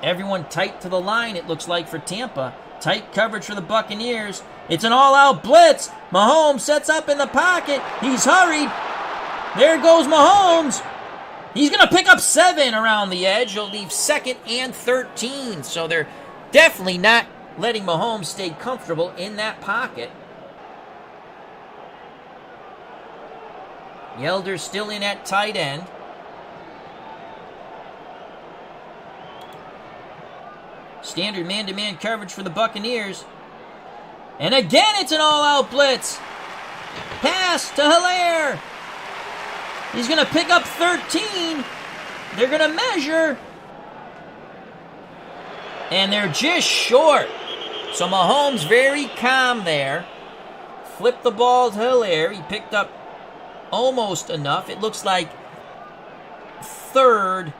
Everyone tight to the line, it looks like, for Tampa. Tight coverage for the Buccaneers. It's an all-out blitz. Mahomes sets up in the pocket. He's hurried. There goes Mahomes. He's going to pick up 7 around the edge. He'll leave 2nd and 13. So they're definitely not letting Mahomes stay comfortable in that pocket. Yelder still in at tight end. Standard man-to-man coverage for the Buccaneers. And again, it's an all-out blitz. Pass to Hilaire. He's going to pick up 13. They're going to measure. And they're just short. So Mahomes very calm there. Flipped the ball to Hilaire. He picked up almost enough. It looks like 3rd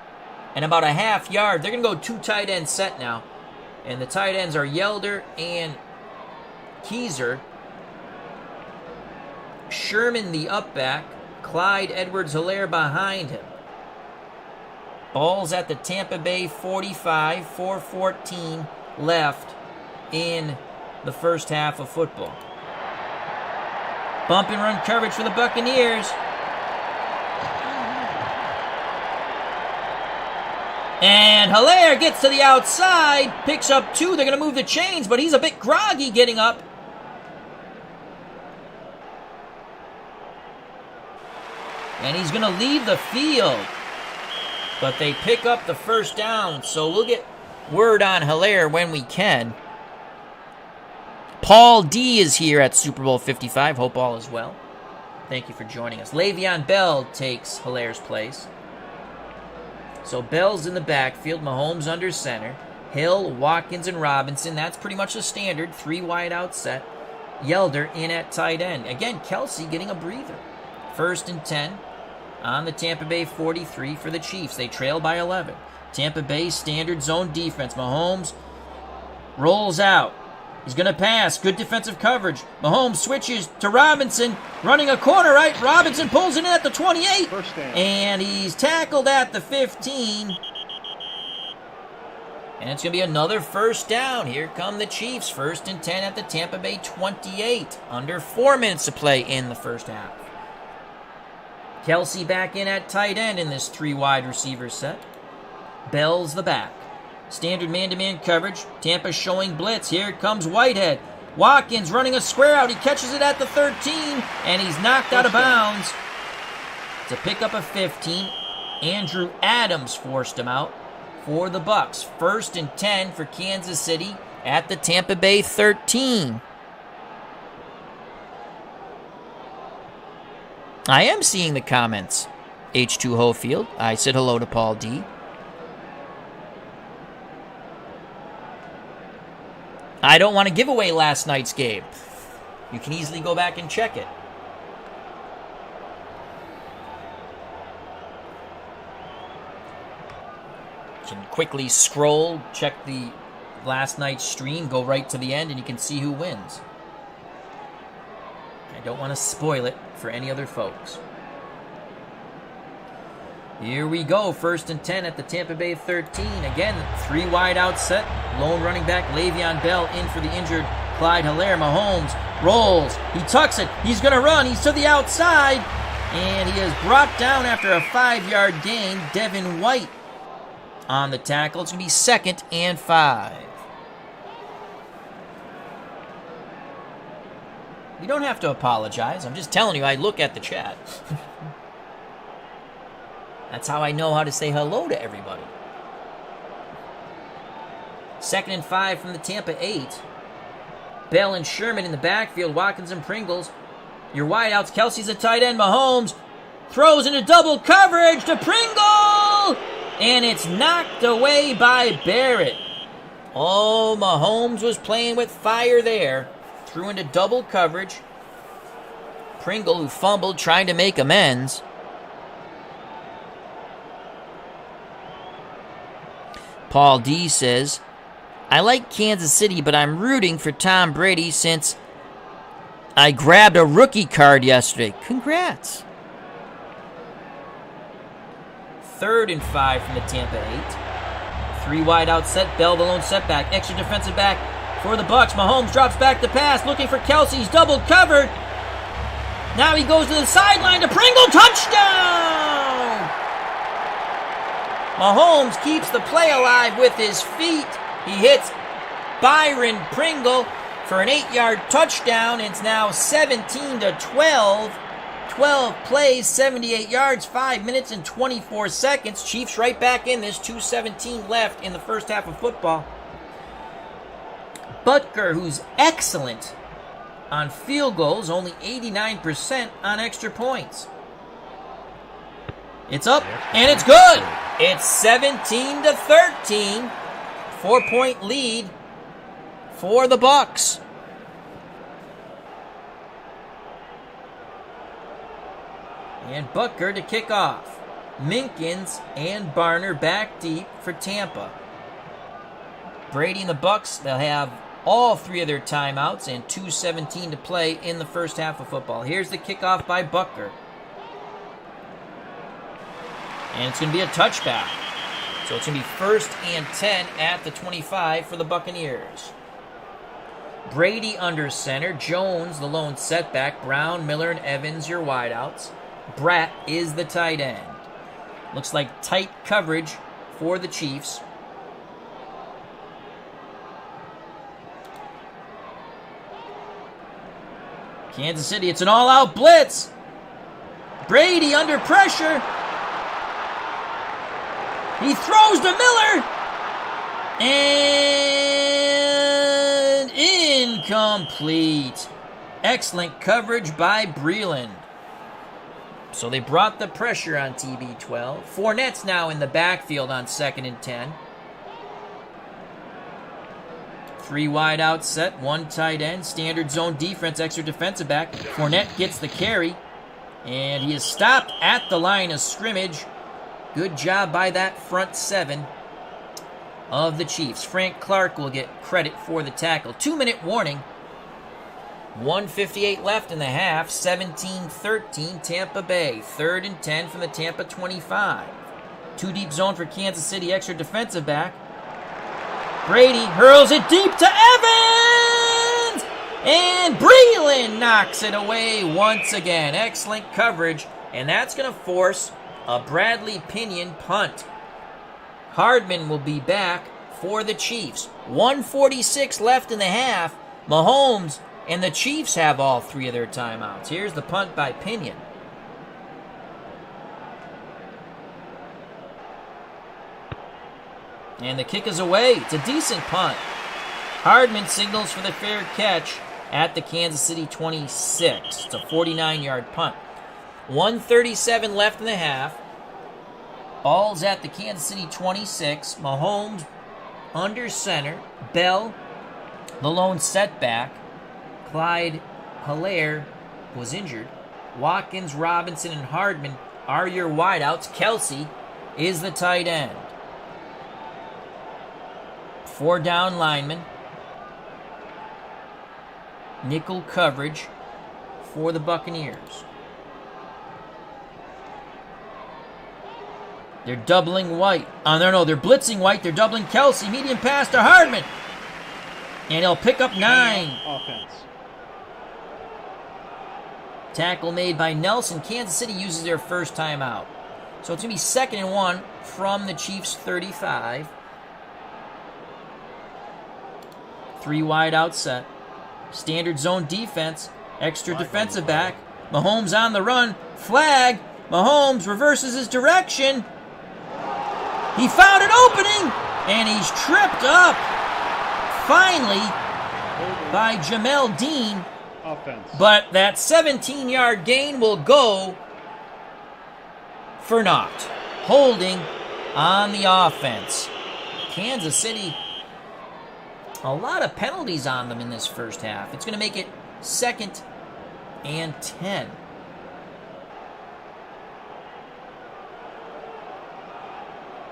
and about a half yard. They're going to go 2 tight end set now. And the tight ends are Yelder and Keizer. Sherman the up back. Clyde Edwards-Hilaire behind him. Ball's at the Tampa Bay 45, 4:14 left in the first half of football. Bump and run coverage for the Buccaneers. And Hilaire gets to the outside, picks up 2. They're going to move the chains, but he's a bit groggy getting up. And he's going to leave the field. But they pick up the first down, so we'll get word on Hilaire when we can. Paul D is here at Super Bowl 55. Hope all is well. Thank you for joining us. Le'Veon Bell takes Hilaire's place. So Bell's in the backfield. Mahomes under center. Hill, Watkins, and Robinson. That's pretty much the standard 3 wide out set. Yelder in at tight end. Again, Kelsey getting a breather. 1st and 10 on the Tampa Bay 43 for the Chiefs. They trail by 11. Tampa Bay standard zone defense. Mahomes rolls out. He's going to pass. Good defensive coverage. Mahomes switches to Robinson. Running a corner right. Robinson pulls it in at the 28. And he's tackled at the 15. And it's going to be another first down. Here come the Chiefs. 1st and 10 at the Tampa Bay 28. Under 4 minutes to play in the first half. Kelsey back in at tight end in this 3 wide receiver set. Bell's the back. Standard man-to-man coverage. Tampa showing blitz. Here comes Whitehead. Watkins running a square out. He catches it at the 13, and he's knocked out of bounds. To pick up a 15, Andrew Adams forced him out for the Bucs. 1st and 10 for Kansas City at the Tampa Bay 13. I am seeing the comments. H2 Hofield. I said hello to Paul D. I don't want to give away last night's game. You can easily go back and check it. You can quickly scroll, check the last night's stream, go right to the end, and you can see who wins. I don't want to spoil it for any other folks. Here we go, 1st and 10 at the Tampa Bay 13. Again, 3 wide out set. Lone running back Le'Veon Bell in for the injured Clyde Hilaire. Mahomes rolls. He tucks it. He's going to run. He's to the outside. And he is brought down after a 5-yard gain. Devin White on the tackle. It's going to be 2nd and 5. You don't have to apologize. I'm just telling you, I look at the chat. That's how I know how to say hello to everybody. 2nd and 5 from the Tampa 8. Bell and Sherman in the backfield. Watkins and Pringles. Your wideouts. Kelsey's a tight end. Mahomes throws into double coverage to Pringle. And it's knocked away by Barrett. Oh, Mahomes was playing with fire there. Threw into double coverage. Pringle, who fumbled, trying to make amends. Paul D says, I like Kansas City, but I'm rooting for Tom Brady since I grabbed a rookie card yesterday. Congrats. 3rd and 5 from the Tampa 8. 3 wide out set. Bell the lone setback. Extra defensive back for the Bucs. Mahomes drops back to pass, looking for Kelsey. He's double covered. Now he goes to the sideline to Pringle. Touchdown! Mahomes keeps the play alive with his feet. He hits Byron Pringle for an 8-yard touchdown. It's now 17-12. 12 plays, 78 yards, 5 minutes and 24 seconds. Chiefs right back in this. 2:17 left in the first half of football. Butker, who's excellent on field goals, only 89% on extra points. It's up, and it's good. It's 17-13. 4-point lead for the Bucs. And Butker to kick off. Minkins and Barner back deep for Tampa. Brady and the Bucs, they'll have all 3 of their timeouts and 2:17 to play in the first half of football. Here's the kickoff by Butker. And it's going to be a touchback. So it's going to be 1st and 10 at the 25 for the Buccaneers. Brady under center. Jones, the lone setback. Brown, Miller, and Evans, your wideouts. Bratt is the tight end. Looks like tight coverage for the Chiefs. Kansas City, it's an all-out blitz. Brady under pressure. He throws to Miller. And incomplete. Excellent coverage by Breland. So they brought the pressure on TB12. Fournette's now in the backfield on 2nd and 10. 3 wide out set, 1 tight end, standard zone defense, extra defensive back. Fournette gets the carry, and he is stopped at the line of scrimmage. Good job by that front 7 of the Chiefs. Frank Clark will get credit for the tackle. 2-minute warning. 1:58 left in the half. 17-13 Tampa Bay. 3rd and 10 from the Tampa 25. 2 deep zone for Kansas City, extra defensive back. Brady hurls it deep to Evans! And Breland knocks it away once again. Excellent coverage. And that's going to force a Bradley Pinion punt. Hardman will be back for the Chiefs. 1:46 left in the half. Mahomes and the Chiefs have all 3 of their timeouts. Here's the punt by Pinion. And the kick is away. It's a decent punt. Hardman signals for the fair catch at the Kansas City 26. It's a 49-yard punt. 1:37 left in the half. Ball's at the Kansas City 26. Mahomes under center. Bell, the lone setback. Clyde Hilaire was injured. Watkins, Robinson, and Hardman are your wideouts. Kelsey is the tight end. 4 down linemen. Nickel coverage for the Buccaneers. They're doubling White. They're blitzing White. They're doubling Kelsey. Medium pass to Hardman. And he'll pick up 9. Offense. Tackle made by Nelson. Kansas City uses their first timeout. So it's going to be 2nd and 1 from the Chiefs' 35. 3 wide out set. Standard zone defense. Extra defensive back. Mahomes on the run. Flag. Mahomes reverses his direction. He found an opening. And he's tripped up. Finally, by Jamel Dean. Offense. But that 17-yard gain will go for naught. Holding on the offense. Kansas City, a lot of penalties on them in this first half. It's going to make it 2nd and 10.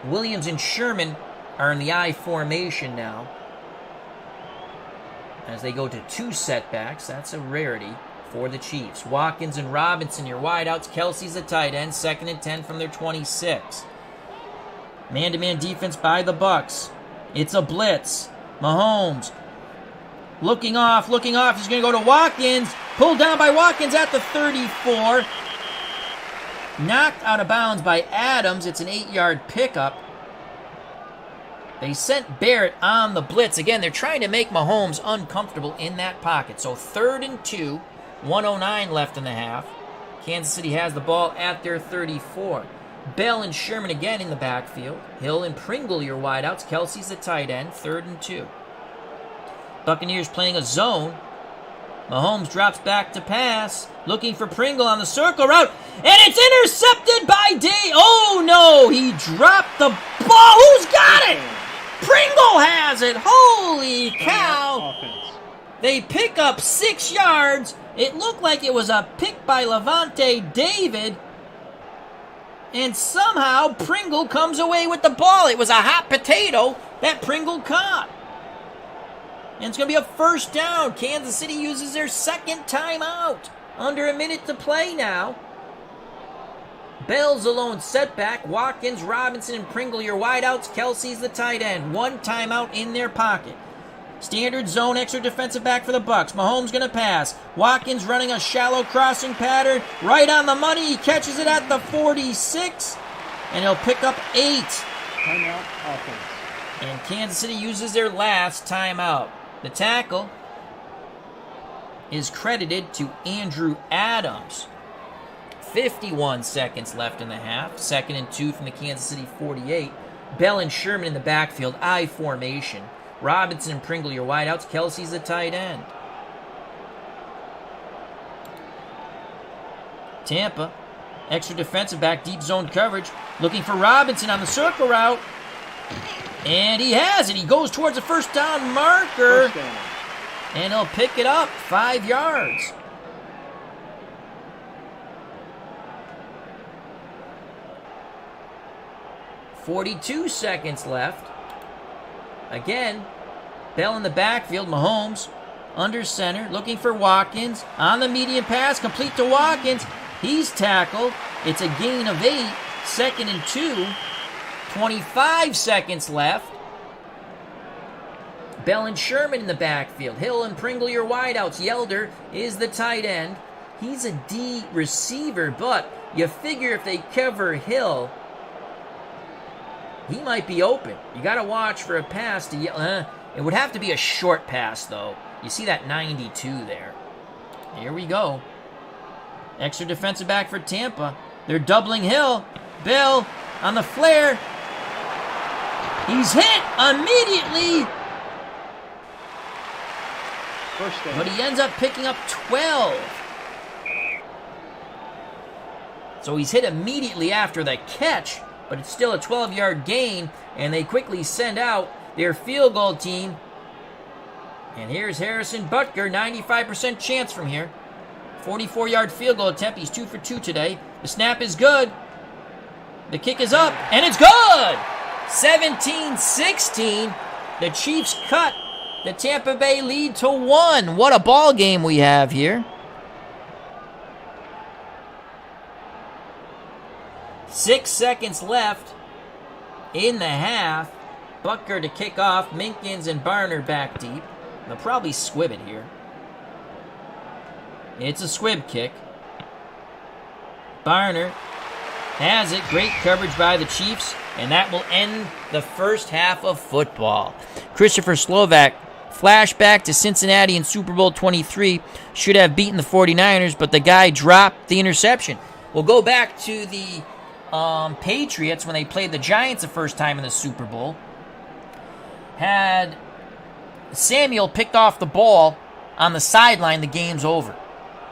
Williams and Sherman are in the I formation now. As they go to 2 setbacks, that's a rarity for the Chiefs. Watkins and Robinson, your wideouts. Kelsey's the tight end, 2nd and 10 from their 26. Man-to-man defense by the Bucs. It's a blitz. Mahomes looking off. He's going to go to Watkins. Pulled down by Watkins at the 34. Knocked out of bounds by Adams. It's an 8-yard pickup. They sent Barrett on the blitz. Again, they're trying to make Mahomes uncomfortable in that pocket. So 3rd and 2, 1:09 left in the half. Kansas City has the ball at their 34. Bell and Sherman again in the backfield. Hill and Pringle, your wideouts. Kelsey's the tight end, 3rd and 2. Buccaneers playing a zone. Mahomes drops back to pass, looking for Pringle on the circle route, and it's intercepted by Day. Oh no, he dropped the ball. Who's got it? Pringle has it. Holy cow. Offense. They pick up 6 yards. It looked like it was a pick by Levante David. And somehow Pringle comes away with the ball. It was a hot potato that Pringle caught. And it's going to be a 1st down. Kansas City uses their 2nd timeout. Under a minute to play now. Bell's alone setback. Watkins, Robinson, and Pringle, your wideouts. Kelsey's the tight end. 1 timeout in their pocket. Standard zone, extra defensive back for the Bucs. Mahomes going to pass. Watkins running a shallow crossing pattern. Right on the money. He catches it at the 46. And he'll pick up 8. Timeout. Offense. And Kansas City uses their last timeout. The tackle is credited to Andrew Adams. 51 seconds left in the half. 2nd and 2 from the Kansas City 48. Bell and Sherman in the backfield. I formation. Robinson and Pringle, your wideouts. Kelsey's the tight end. Tampa, extra defensive back, deep zone coverage. Looking for Robinson on the circle route. And he has it. He goes towards the 1st down marker. 1st down. And he'll pick it up 5 yards. .42 seconds left. Again, Bell in the backfield. Mahomes under center, looking for Watkins. On the median pass, complete to Watkins. He's tackled. It's a gain of 8. 2nd and 2. 25 seconds left. Bell and Sherman in the backfield. Hill and Pringle, your wideouts. Yelder is the tight end. He's a D receiver, but you figure if they cover Hill, he might be open. You got to watch for a pass to it would have to be a short pass, though. You see that 92 there. Here we go. Extra defensive back for Tampa. They're doubling Hill. Bell on the flare. He's hit immediately. 1st down. But he ends up picking up 12. So he's hit immediately after the catch, but it's still a 12-yard gain, and they quickly send out their field goal team. And here's Harrison Butker, 95% chance from here. 44-yard field goal attempt. He's 2 for 2 today. The snap is good. The kick is up, and it's good! 17-16. The Chiefs cut the Tampa Bay lead to 1. What a ball game we have here. 6 seconds left in the half. Butker to kick off. Minkins and Barner back deep. They'll probably squib it here. It's a squib kick. Barner has it. Great coverage by the Chiefs, and that will end the first half of football. Christopher Slovak, flashback to Cincinnati in Super Bowl 23, should have beaten the 49ers, but the guy dropped the interception. We'll go back to the Patriots when they played the Giants the first time in the Super Bowl. Had Samuel picked off the ball on the sideline, the game's over.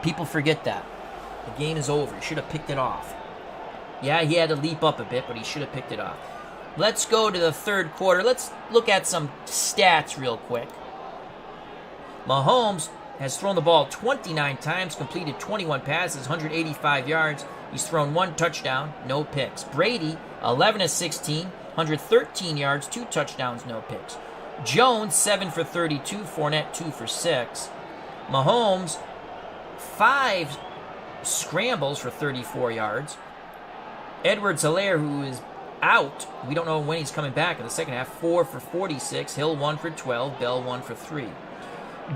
People forget that. The game is over. He should have picked it off. Yeah, he had to leap up a bit, but he should have picked it off. Let's go to the third quarter. Let's look at some stats real quick. Mahomes has thrown the ball 29 times, completed 21 passes, 185 yards. He's thrown 1 touchdown, no picks. Brady, 11 of 16, 113 yards, 2 touchdowns, no picks. Jones, 7 for 32, Fournette, 2 for 6. Mahomes, 5 scrambles for 34 yards. Edwards-Helaire, who is out, we don't know when he's coming back in the second half, 4 for 46. Hill, 1 for 12. Bell, 1 for 3.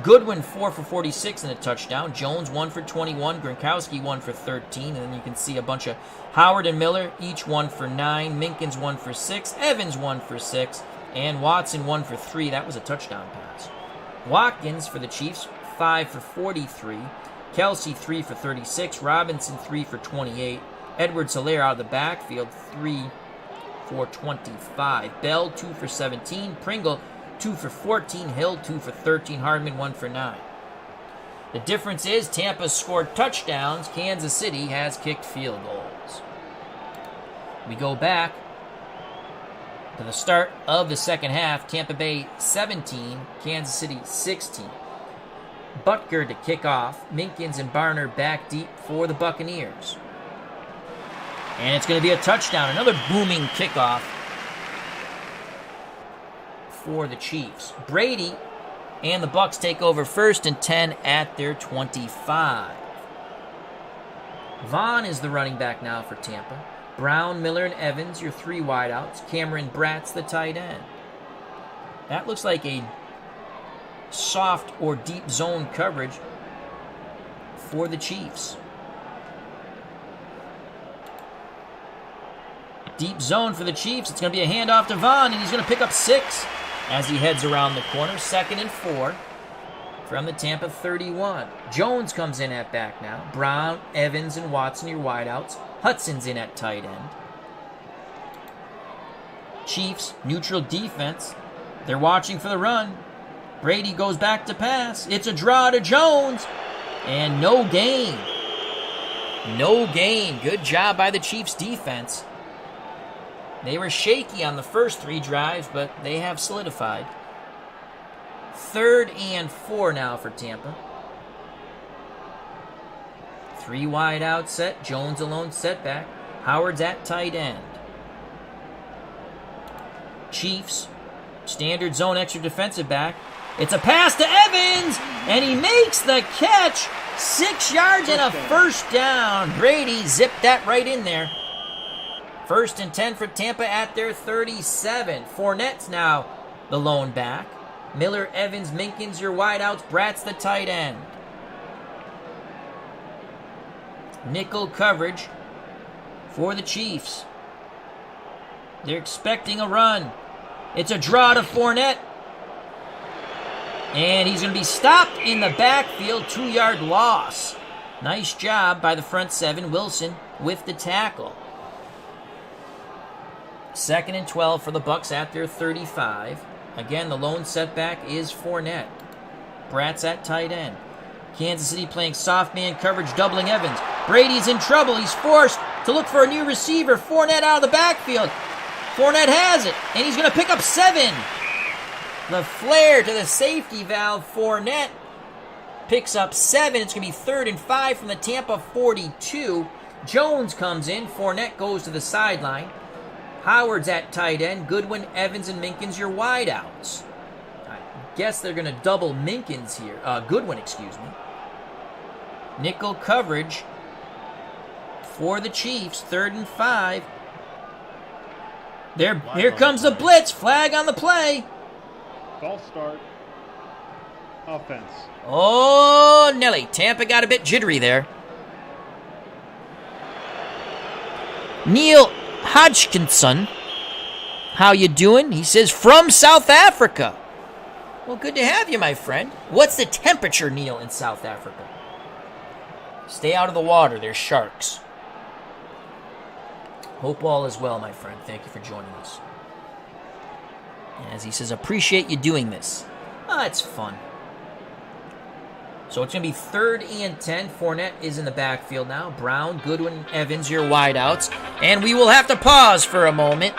Goodwin, 4 for 46 and a touchdown. Jones, 1 for 21. Gronkowski, 1 for 13. And then you can see a bunch of Howard and Miller, each 1 for 9. Minkins, 1 for 6. Evans, 1 for 6. And Watson, 1 for 3. That was a touchdown pass. Watkins for the Chiefs, 5 for 43. Kelsey, 3 for 36. Robinson, 3 for 28. Edwards-Helaire out of the backfield, 3 for 25. Bell, 2 for 17. Pringle, 2 for 14. Hill, 2 for 13. Hardman, 1 for 9. The difference is Tampa scored touchdowns. Kansas City has kicked field goals. We go back to the start of the second half. Tampa Bay 17, Kansas City 16. Butker to kick off. Minkins and Barner back deep for the Buccaneers. And it's going to be a touchdown. Another booming kickoff for the Chiefs. Brady and the Bucs take over 1st and 10 at their 25. Vaughn is the running back now for Tampa. Brown, Miller, and Evans, your 3 wideouts. Cameron Bratt's the tight end. That looks like a soft or deep zone coverage for the Chiefs. Deep zone for the Chiefs. It's going to be a handoff to Vaughn, and he's going to pick up 6 as he heads around the corner. 2nd and 4 from the Tampa 31. Jones comes in at back now. Brown, Evans, and Watson, your wideouts. Hudson's in at tight end. Chiefs, neutral defense. They're watching for the run. Brady goes back to pass. It's a draw to Jones. And no gain. No gain. Good job by the Chiefs defense. They were shaky on the first 3 drives, but they have solidified. 3rd and 4 now for Tampa. 3 wide out set. Jones alone setback. Howard's at tight end. Chiefs, standard zone extra defensive back. It's a pass to Evans, and he makes the catch. 6 yards and a first down. Brady zipped that right in there. 1st and 10 for Tampa at their 37. Fournette's now the lone back. Miller, Evans, Minkins, your wideouts. Bratt's the tight end. Nickel coverage for the Chiefs. They're expecting a run. It's a draw to Fournette. And he's going to be stopped in the backfield. 2-yard loss. Nice job by the front 7. Wilson with the tackle. 2nd and 12 for the Bucs at their 35. Again, the lone setback is Fournette. Bratt's at tight end. Kansas City playing soft man coverage, doubling Evans. Brady's in trouble. He's forced to look for a new receiver. Fournette out of the backfield. Fournette has it, and he's going to pick up 7. The flare to the safety valve. Fournette picks up 7. It's going to be 3rd and 5 from the Tampa 42. Jones comes in. Fournette goes to the sideline. Howard's at tight end. Goodwin, Evans, and Minkins, your wideouts. I guess they're going to double Minkins here. Goodwin, excuse me. Nickel coverage for the Chiefs. 3rd and 5. Here comes the blitz. Flag on the play. False start. Offense. Oh, Nelly. Tampa got a bit jittery there. Neil Hodgkinson. How you doing? He says, from South Africa. Well, good to have you, my friend. What's the temperature, Neil, in South Africa? Stay out of the water. There's sharks. Hope all is well, my friend. Thank you for joining us. And as he says, appreciate you doing this. It's fun. So it's going to be 3rd and 10. Fournette is in the backfield now. Brown, Goodwin, Evans, your wideouts. And we will have to pause for a moment.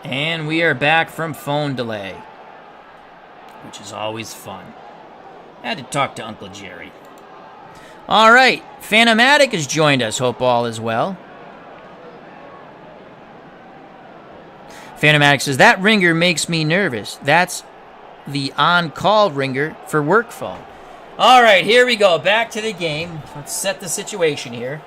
And we are back from phone delay, which is always fun. I had to talk to Uncle Jerry. All right, Phantomatic has joined us. Hope all is well. Phantomatic says, that ringer makes me nervous. That's the on-call ringer for work phone. All right, here we go. Back to the game. Let's set the situation here.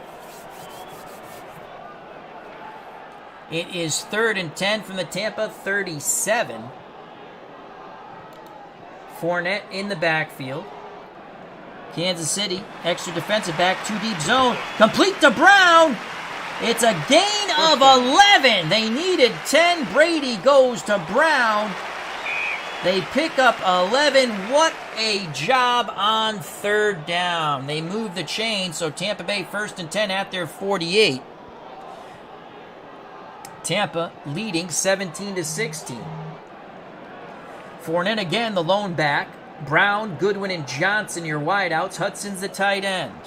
It is 3rd and 10 from the Tampa 37. Fournette in the backfield. Kansas City, extra defensive back, 2 deep zone. Complete to Brown. It's a gain of 11. They needed 10. Brady goes to Brown. They pick up 11. What a job on 3rd down. They move the chain, so Tampa Bay 1st and 10 at their 48. Tampa leading 17-16. Fournette again, the lone back. Brown, Goodwin, and Johnson, your wideouts. Hudson's the tight end.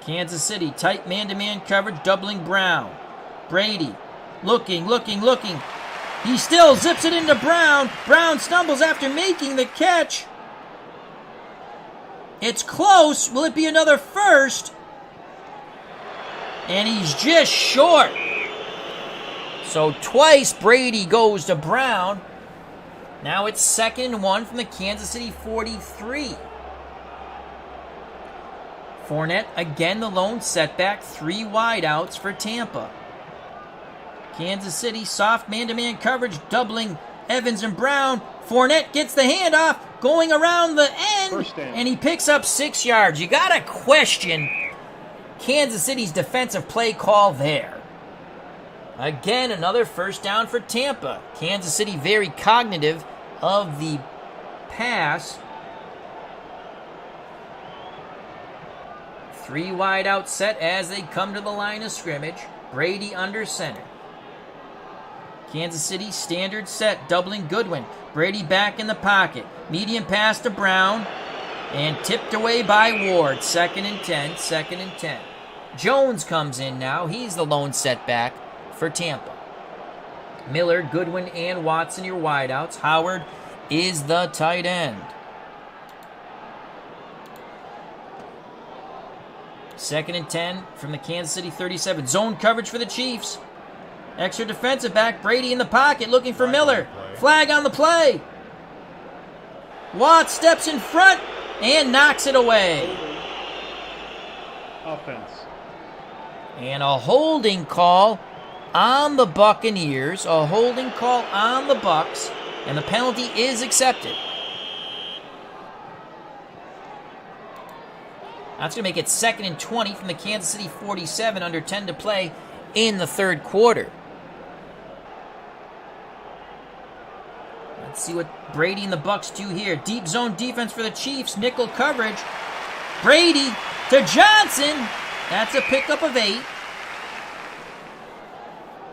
Kansas City, tight man-to-man coverage, doubling Brown. Brady, looking. He still zips it into Brown. Brown stumbles after making the catch. It's close. Will it be another first? And he's just short. So twice Brady goes to Brown. Now it's 2nd and 1 from the Kansas City 43. Fournette again the lone setback. 3 wideouts for Tampa. Kansas City soft man-to-man coverage doubling Evans and Brown. Fournette gets the handoff going around the end and he picks up 6 yards. You got to question Kansas City's defensive play call there. Again, another first down for Tampa. Kansas City very cognitive of the pass. 3 wide out set as they come to the line of scrimmage. Brady under center. Kansas City standard set, doubling Goodwin. Brady back in the pocket. Medium pass to Brown. And tipped away by Ward. 2nd and 10. Jones comes in now. He's the lone setback for Tampa. Miller, Goodwin, and Watson, your wideouts. Howard is the tight end. 2nd and 10 from the Kansas City 37. Zone coverage for the Chiefs. Extra defensive back, Brady in the pocket, looking for Miller. Flag on the play. Watts steps in front and knocks it away. Offense. And a holding call on the Buccaneers. A holding call on the Bucs. And the penalty is accepted. That's going to make it 2nd and 20 from the Kansas City 47, under 10 to play in the 3rd quarter. Let's see what Brady and the Bucs do here. Deep zone defense for the Chiefs. Nickel coverage. Brady to Johnson. That's a pickup of 8.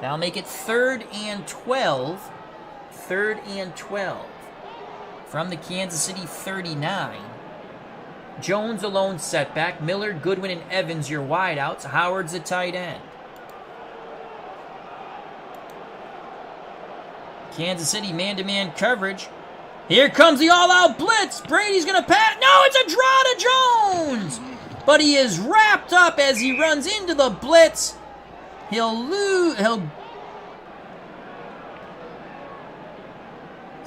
That'll make it 3rd and 12. 3rd and 12 from the Kansas City 39. Jones alone setback. Miller, Goodwin, and Evans your wideouts. Howard's the tight end. Kansas City man-to-man coverage. Here comes the all-out blitz. Brady's going to pass. No, it's a draw to Jones. But he is wrapped up as he runs into the blitz. He'll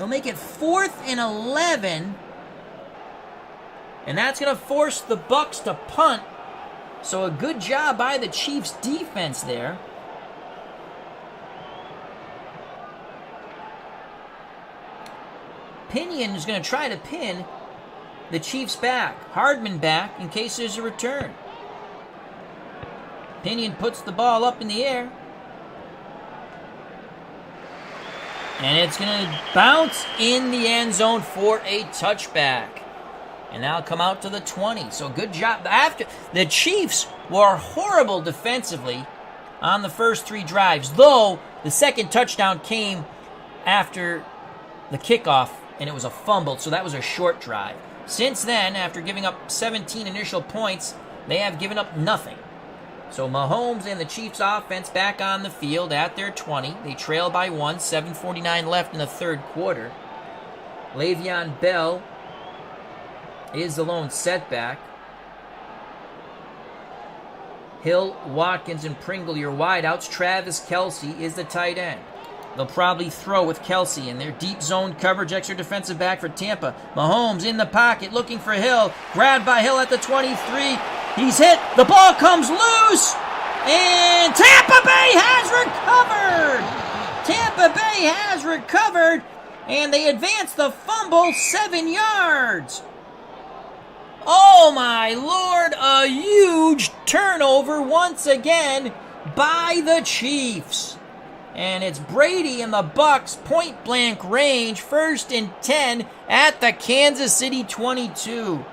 make it 4th and 11. And that's going to force the Bucs to punt. So a good job by the Chiefs defense there. Pinion is going to try to pin the Chiefs back. Hardman back in case there's a return. Pinion puts the ball up in the air. And it's going to bounce in the end zone for a touchback. And that'll come out to the 20. So good job. After the Chiefs were horrible defensively on the first 3 drives, though the second touchdown came after the kickoff, and it was a fumble, so that was a short drive. Since then, after giving up 17 initial points, they have given up nothing. So Mahomes and the Chiefs offense back on the field at their 20. They trail by 1, 7:49 left in the 3rd quarter. Le'Veon Bell is the lone setback. Hill, Watkins, and Pringle your wideouts. Travis Kelce is the tight end. They'll probably throw with Kelce in their deep zone coverage, extra defensive back for Tampa. Mahomes in the pocket looking for Hill. Grabbed by Hill at the 23. He's hit. The ball comes loose. And Tampa Bay has recovered! Tampa Bay has recovered, and they advance the fumble 7 yards. Oh my Lord, a huge turnover once again by the Chiefs. And it's Brady and the Bucs, point blank range, 1st and 10 at the Kansas City 22.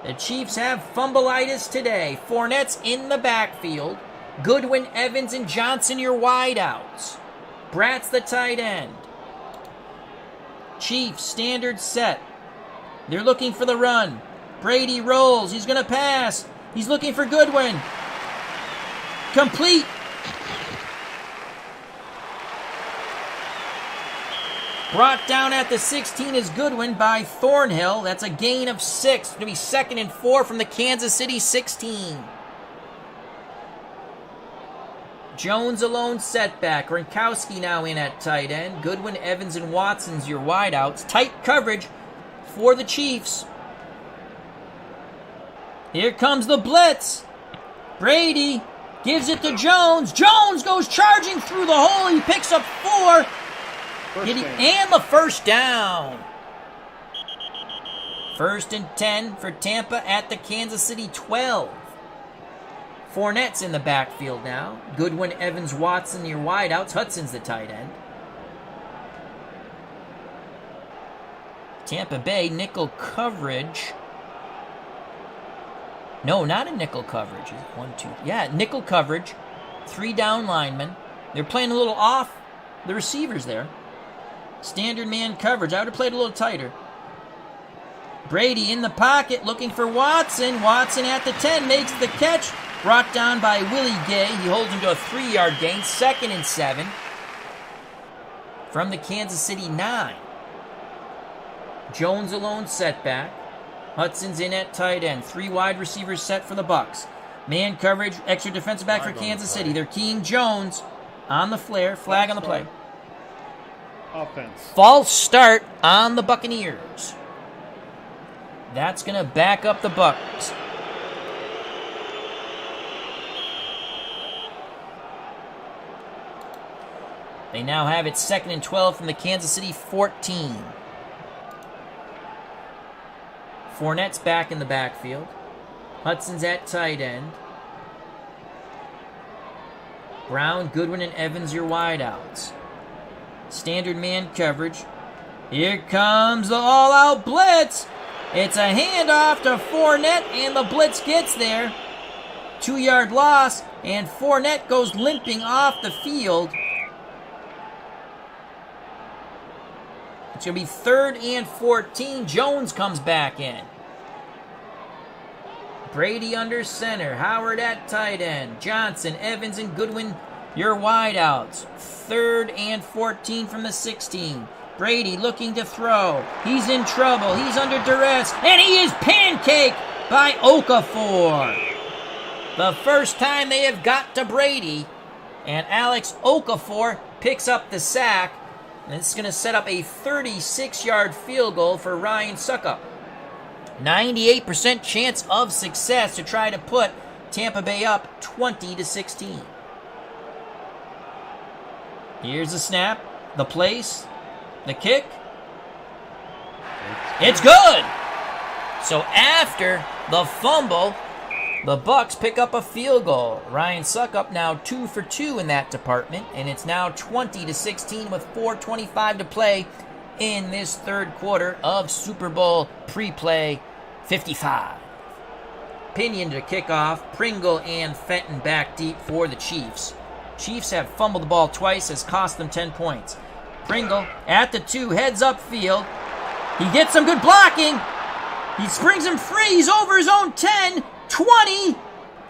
The Chiefs have fumbleitis today. Fournette's in the backfield. Goodwin, Evans, and Johnson your wideouts. Bratt's the tight end. Chiefs standard set. They're looking for the run. Brady rolls. He's going to pass. He's looking for Goodwin. Complete. Brought down at the 16 is Goodwin by Thornhill. That's a gain of 6. It's going to be 2nd and 4 from the Kansas City 16. Jones alone setback. Gronkowski now in at tight end. Goodwin, Evans, and Watson's your wideouts. Tight coverage for the Chiefs. Here comes the blitz. Brady gives it to Jones. Jones goes charging through the hole. He picks up 4. And the first down. 1st and 10 for Tampa at the Kansas City 12. Fournette's in the backfield now. Goodwin, Evans, Watson, your wideouts. Hudson's the tight end. Tampa Bay, nickel coverage. No, not a nickel coverage. 1, 2. Yeah, nickel coverage. 3 down linemen. They're playing a little off the receivers there. Standard man coverage. I would have played a little tighter. Brady in the pocket looking for Watson. Watson at the 10 makes the catch. Brought down by Willie Gay. He holds him to a 3-yard gain. 2nd and 7 from the Kansas City 9. Jones alone setback. Hudson's in at tight end. 3 wide receivers set for the Bucs. Man coverage, extra defensive back for Kansas City. They're keying Jones on the flare. Flag on the play. Offense. False start on the Buccaneers. That's going to back up the Bucs. They now have it 2nd and 12 from the Kansas City 14. Fournette's back in the backfield. Hudson's at tight end. Brown, Goodwin, and Evans your wideouts. Standard man coverage. Here comes the all-out blitz. It's a handoff to Fournette, and the blitz gets there. 2-yard loss, and Fournette goes limping off the field. It's going to be 3rd and 14. Jones comes back in. Brady under center. Howard at tight end. Johnson, Evans, and Goodwin, your wideouts. 3rd and 14 from the 16. Brady looking to throw. He's in trouble. He's under duress. And he is pancaked by Okafor. The first time they have got to Brady. And Alex Okafor picks up the sack. And it's going to set up a 36-yard field goal for Ryan Suckup. 98% chance of success to try to put Tampa Bay up 20-16. Here's the snap, the place, the kick. It's good! So after the fumble, the Bucs pick up a field goal. Ryan Suckup now 2 for 2 in that department, and it's now 20-16 with 4:25 to play in this 3rd quarter of Super Bowl pre-play 55. Pinion to kick off. Pringle and Fenton back deep for the Chiefs. Chiefs have fumbled the ball twice, has cost them 10 points. Pringle at the 2, heads up field. He gets some good blocking. He springs him free. He's over his own 10, 20,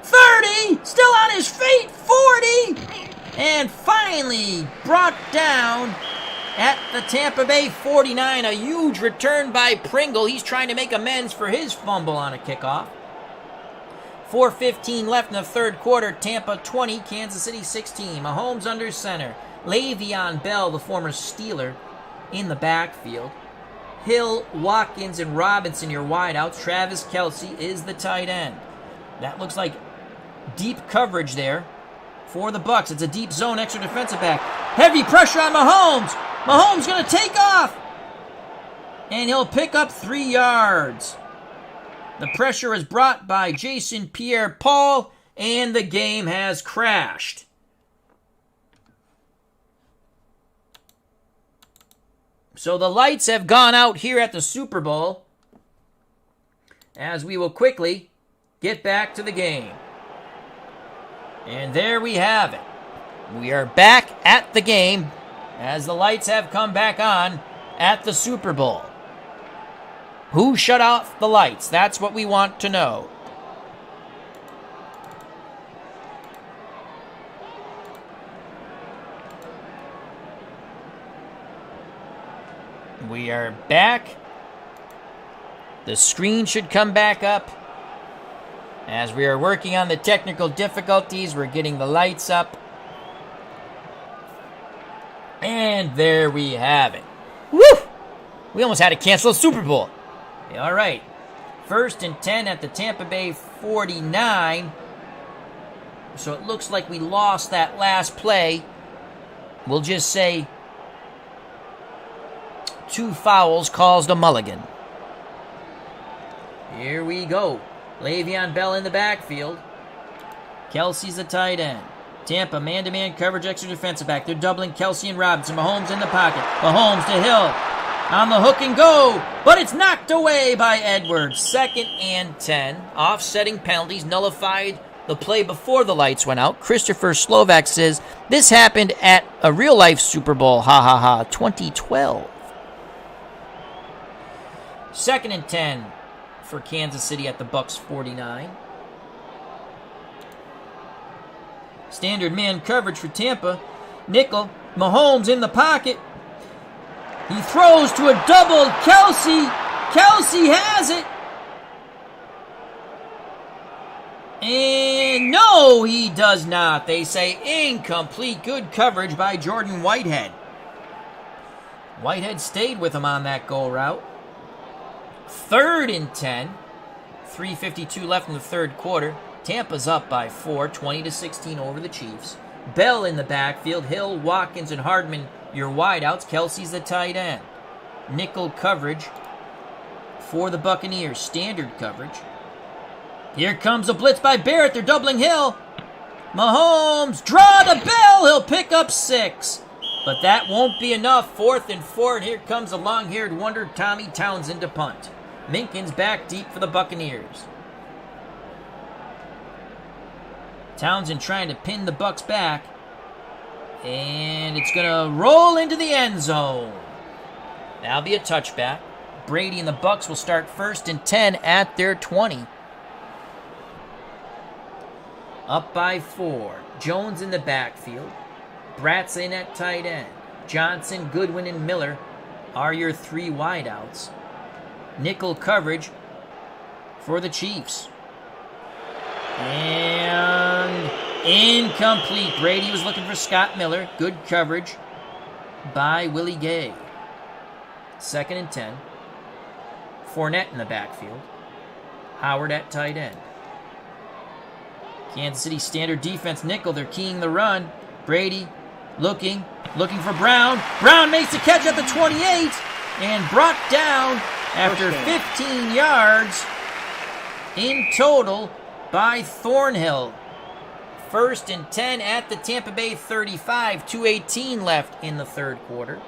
30, still on his feet, 40, and finally brought down at the Tampa Bay 49. A huge return by Pringle. He's trying to make amends for his fumble on a kickoff. 4:15 left in the 3rd quarter. Tampa 20, Kansas City 16. Mahomes under center. Le'Veon Bell, the former Steeler, in the backfield. Hill, Watkins, and Robinson your wideouts. Travis Kelce is the tight end. That looks like deep coverage there for the Bucs. It's a deep zone, extra defensive back. Heavy pressure on Mahomes. Mahomes going to take off. And he'll pick up 3 yards. The pressure is brought by Jason Pierre-Paul, and the game has crashed. So the lights have gone out here at the Super Bowl, as we will quickly get back to the game. And there we have it. We are back at the game as the lights have come back on at the Super Bowl. Who shut off the lights? That's what we want to know. We are back. The screen should come back up. As we are working on the technical difficulties, we're getting the lights up. And there we have it. Woo! We almost had to cancel the Super Bowl. All right. 1st and 10 at the Tampa Bay 49. So it looks like we lost that last play. We'll just say 2 fouls caused a mulligan. Here we go. Le'Veon Bell in the backfield. Kelsey's the tight end. Tampa, man-to-man coverage, extra defensive back. They're doubling Kelsey and Robinson. Mahomes in the pocket. Mahomes to Hill. On the hook and go. But it's knocked away by Edwards. 2nd and 10. Offsetting penalties nullified the play before the lights went out. Christopher Slovak says, this happened at a real-life Super Bowl. Ha ha ha. 2012. 2nd and 10 for Kansas City at the Bucs 49. Standard man coverage for Tampa. Nickel. Mahomes in the pocket. He throws to a double. Kelsey. Kelsey has it. And no, he does not. They say incomplete. Good coverage by Jordan Whitehead. Whitehead stayed with him on that goal route. 3rd and 10. 3:52 left in the third quarter. Tampa's up by 4, 20-16 over the Chiefs. Bell in the backfield. Hill, Watkins, and Hardman, your wideouts. Kelsey's the tight end. Nickel coverage for the Buccaneers. Standard coverage. Here comes a blitz by Barrett. They're doubling Hill. Mahomes, draw the bell. He'll pick up 6. But that won't be enough. 4th and 4, and here comes a long-haired wonder, Tommy Townsend, to punt. Minkins back deep for the Buccaneers. Townsend trying to pin the Bucs back. And it's going to roll into the end zone. That'll be a touchback. Brady and the Bucs will start 1st and 10 at their 20. Up by 4. Jones in the backfield. Bratz in at tight end. Johnson, Goodwin, and Miller are your 3 wideouts. Nickel coverage for the Chiefs. And incomplete. Brady was looking for Scott Miller. Good coverage by Willie Gay. 2nd and 10. Fournette in the backfield. Howard at tight end. Kansas City standard defense nickel. They're keying the run. Brady looking for Brown. Brown makes the catch at the 28 and brought down after 15 yards in total by Thornhill. 1st and 10 at the Tampa Bay 35. 2:18 left in the third quarter.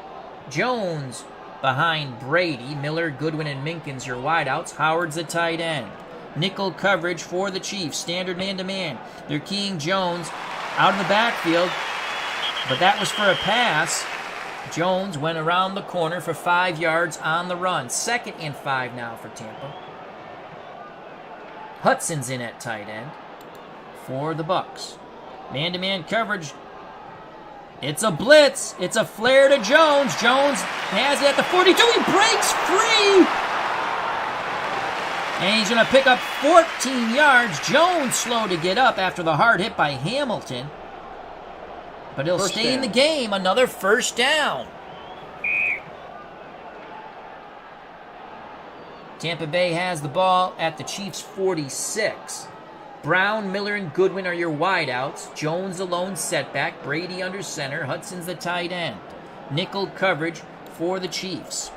Jones behind Brady. Miller, Goodwin, and Minkins your wideouts. Howard's the tight end. Nickel coverage for the Chiefs. Standard man-to-man. They're keying Jones out of the backfield. But that was for a pass. Jones went around the corner for 5 yards on the run. 2nd and 5 now for Tampa. Hudson's in at tight end for the Bucs. Man-to-man coverage. It's a blitz. It's a flare to Jones. Jones has it at the 42. He breaks free. And he's going to pick up 14 yards. Jones slow to get up after the hard hit by Hamilton. But he'll stay in the game. Another 1st down. Tampa Bay has the ball at the Chiefs' 46. Brown, Miller, and Goodwin are your wideouts. Jones the lone setback. Brady under center. Hudson's the tight end. Nickel coverage for the Chiefs.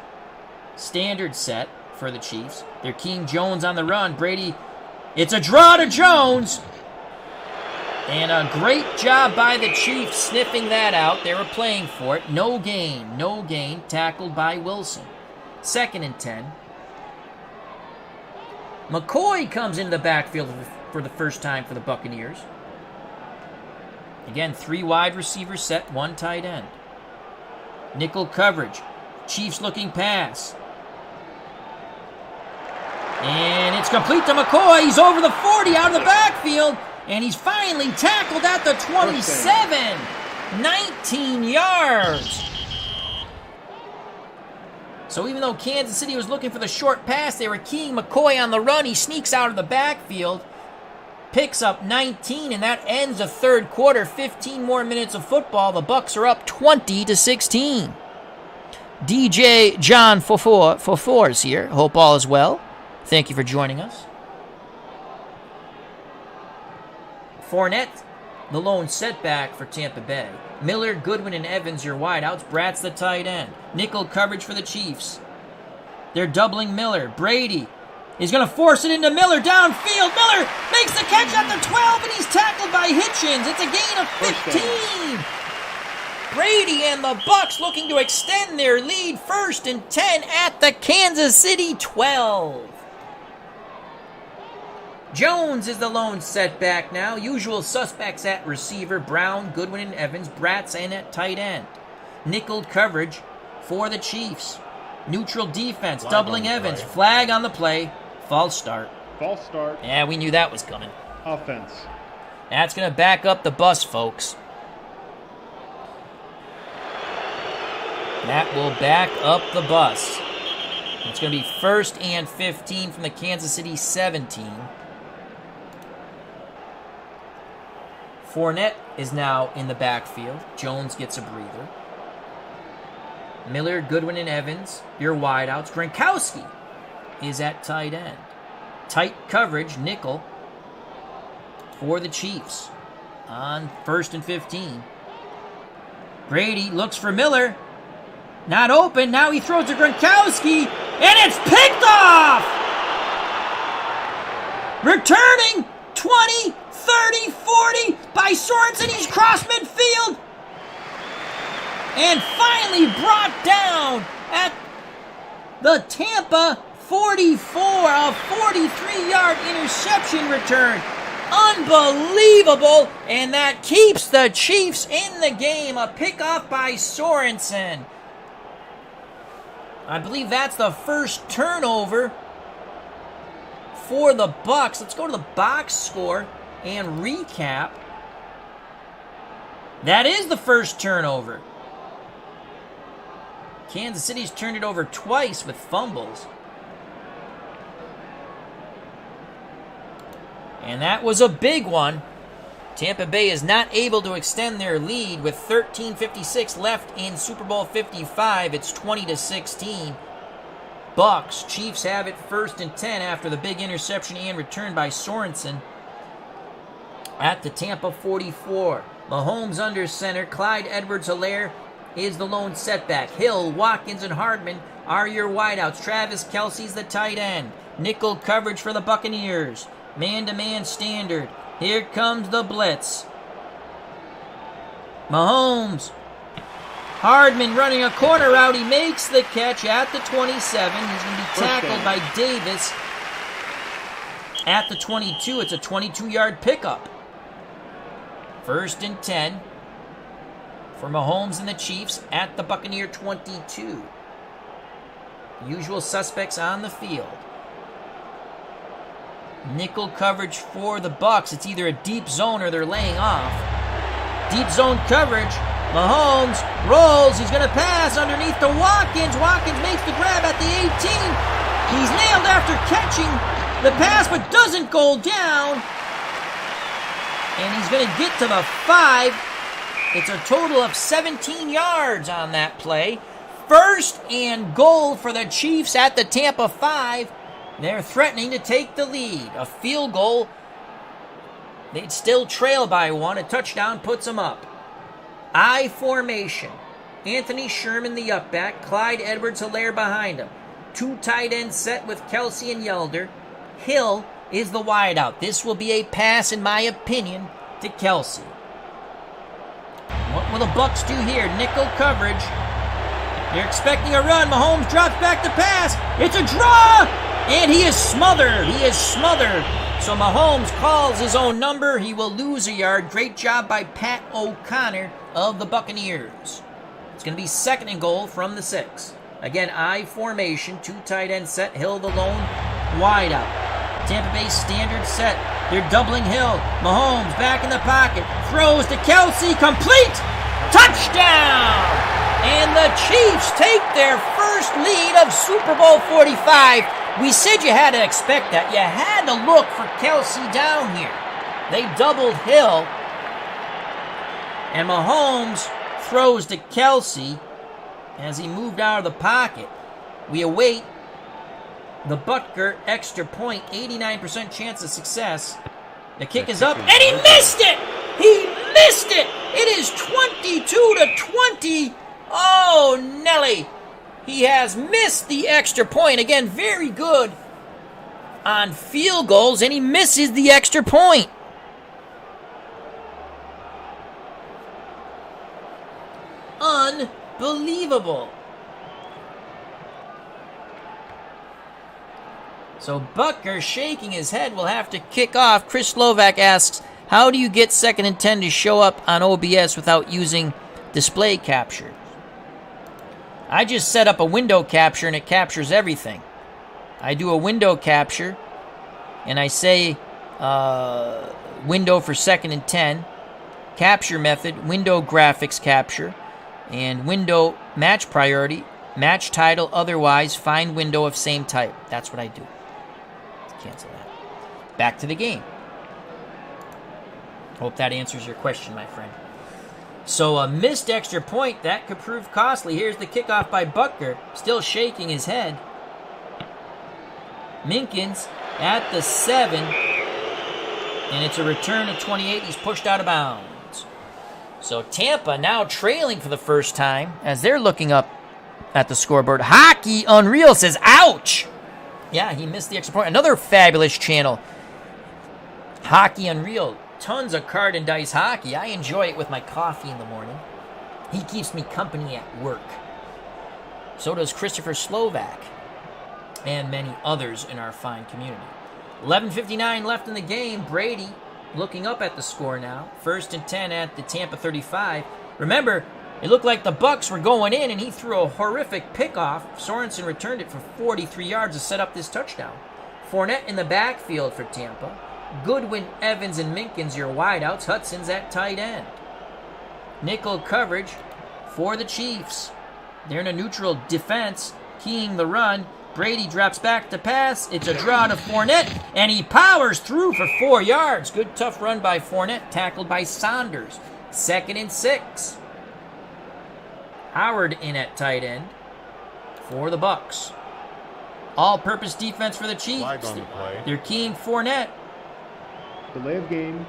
Standard set for the Chiefs. They're King Jones on the run. Brady, it's a draw to Jones. And a great job by the Chiefs sniffing that out. They were playing for it. No gain. Tackled by Wilson. 2nd and 10. McCoy comes into the backfield for the first time for the Buccaneers. Again, 3 wide receivers set, 1 tight end. Nickel coverage. Chiefs looking pass. And it's complete to McCoy. He's over the 40 out of the backfield. And he's finally tackled at the 27. 19 yards. So even though Kansas City was looking for the short pass, they were keying McCoy on the run. He sneaks out of the backfield, picks up 19, and that ends the third quarter. 15 more minutes of football. The Bucs are up 20-16. DJ John Fofours here. Hope all is well. Thank you for joining us. Fournette, the lone setback for Tampa Bay. Miller, Goodwin, and Evans, your wideouts. Bratt's the tight end. Nickel coverage for the Chiefs. They're doubling Miller. Brady is going to force it into Miller downfield. Miller makes the catch at the 12, and he's tackled by Hitchens. It's a gain of 15. Brady and the Bucs looking to extend their lead. 1st and 10 at the Kansas City 12. Jones is the lone setback now. Usual suspects at receiver. Brown, Goodwin, and Evans. Bratt's in at tight end. Nickel coverage for the Chiefs. Neutral defense. Flag doubling Evans. Play. Flag on the play. False start. False start. Yeah, we knew that was coming. Offense. That's going to back up the bus, folks. That will back up the bus. It's going to be 1st and 15 from the Kansas City 17. Fournette is now in the backfield. Jones gets a breather. Miller, Goodwin, and Evans, your wideouts. Gronkowski is at tight end. Tight coverage, nickel, for the Chiefs on 1st and 15. Brady looks for Miller. Not open. Now he throws to Gronkowski, and it's picked off! Returning 20, 30, 40 by Sorensen. He's crossed midfield. And finally brought down at the Tampa 44. A 43-yard interception return. Unbelievable. And that keeps the Chiefs in the game. A pickoff by Sorensen. I believe that's the first turnover for the Bucs. Let's go to the box score and recap. That is the first turnover. Kansas City's turned it over twice with fumbles. And that was a big one. Tampa Bay is not able to extend their lead with 13:56 left in Super Bowl 55. It's 20-16. Bucs. Chiefs have it 1st and 10 after the big interception and return by Sorensen at the Tampa 44. Mahomes under center. Clyde Edwards-Helaire is the lone setback. Hill, Watkins, and Hardman are your wideouts. Travis Kelce's the tight end. Nickel coverage for the Buccaneers. Man-to-man standard. Here comes the blitz. Mahomes. Hardman running a corner route. He makes the catch at the 27. He's going to be tackled by Davis at the 22. It's a 22-yard pickup. 1st and 10 for Mahomes and the Chiefs at the Buccaneer 22. Usual suspects on the field. Nickel coverage for the Bucs. It's either a deep zone or they're laying off. Deep zone coverage. Mahomes rolls. He's going to pass underneath to Watkins. Watkins makes the grab at the 18. He's nailed after catching the pass, but doesn't go down. And he's going to get to the 5. It's a total of 17 yards on that play. 1st and goal for the Chiefs at the Tampa 5. They're threatening to take the lead. A field goal They'd still trail by 1. A touchdown puts them up. I formation. Anthony Sherman, the up-back. Clyde Edwards-Helaire behind him. 2 tight end set with Kelsey and Yelder. Hill is the wideout. This will be a pass, in my opinion, to Kelsey. What will the Bucs do here? Nickel coverage. They're expecting a run. Mahomes drops back to pass. It's a draw! And he is smothered. He is smothered. So Mahomes calls his own number. He will lose a yard. Great job by Pat O'Connor of the Buccaneers. It's going to be 2nd and goal from the 6. Again, I formation. 2 tight end set. Hill the lone wideout. Tampa Bay standard set. They're doubling Hill. Mahomes back in the pocket. Throws to Kelsey. Complete. Touchdown! And the Chiefs take their first lead of Super Bowl 45. We said you had to expect that. You had to look for Kelsey down here. They doubled Hill. And Mahomes throws to Kelsey as he moved out of the pocket. We await the Butker extra point. 89% chance of success. The kick is up, and he missed it! He missed it! It is 22-20. Oh, Nelly. He has missed the extra point. Again, very good on field goals, and he misses the extra point. Unbelievable. So Butker, shaking his head, will have to kick off. Chris Slovak asks, how do you get 2nd and 10 to show up on OBS without using display capture? I just set up a window capture and it captures everything. I do a window capture and I say window for 2nd and 10, capture method, window graphics capture, and window match priority, match title, otherwise, find window of same type. That's what I do. Cancel that. Back to the game. Hope that answers your question, my friend. So a missed extra point, that could prove costly. Here's the kickoff by Butker, still shaking his head. Minkins at the 7, and it's a return of 28. He's pushed out of bounds. So Tampa now trailing for the first time as they're looking up at the scoreboard. Hockey Unreal says, ouch! Yeah, he missed the extra point. Another fabulous channel. Hockey Unreal. Tons of card and dice hockey. I enjoy it with my coffee in the morning. He keeps me company at work. So does Christopher Slovak and many others in our fine community. 11:59 left in the game. Brady looking up at the score now. 1st and 10 at the Tampa 35. Remember, it looked like the Bucs were going in, and he threw a horrific pickoff. Sorensen returned it for 43 yards to set up this touchdown. Fournette in the backfield for Tampa. Goodwin, Evans, and Minkins, your wideouts. Hudson's at tight end. Nickel coverage for the Chiefs. They're in a neutral defense, keying the run. Brady drops back to pass. It's a draw to Fournette, and he powers through for 4 yards. Good tough run by Fournette, tackled by Saunders. 2nd and 6. Howard in at tight end for the Bucs. All-purpose defense for the Chiefs. Flag on the play. They're keying Fournette. Delay of game.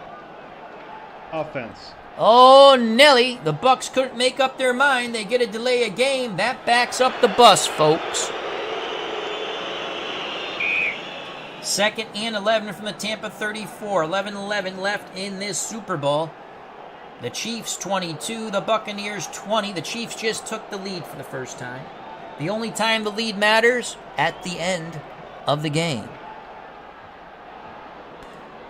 Offense. Oh, Nelly. The Bucs couldn't make up their mind. They get a delay of game. That backs up the bus, folks. 2nd and 11 from the Tampa 34. 11-11 left in this Super Bowl. The Chiefs 22, the Buccaneers 20. The Chiefs just took the lead for the first time. The only time the lead matters, at the end of the game.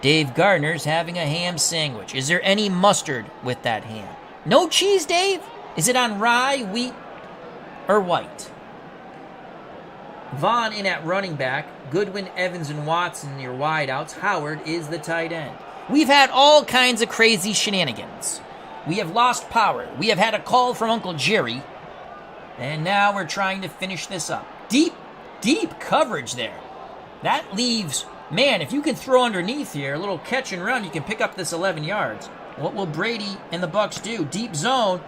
Dave Gardner's having a ham sandwich. Is there any mustard with that ham? No cheese, Dave? Is it on rye, wheat, or white? Vaughn in at running back. Goodwin, Evans, and Watson, your wideouts. Howard is the tight end. We've had all kinds of crazy shenanigans. We have lost power. We have had a call from Uncle Jerry. And now we're trying to finish this up. Deep coverage there. That leaves, man, if you can throw underneath here, a little catch and run, you can pick up this 11 yards. What will Brady and the Bucs do? Deep zone.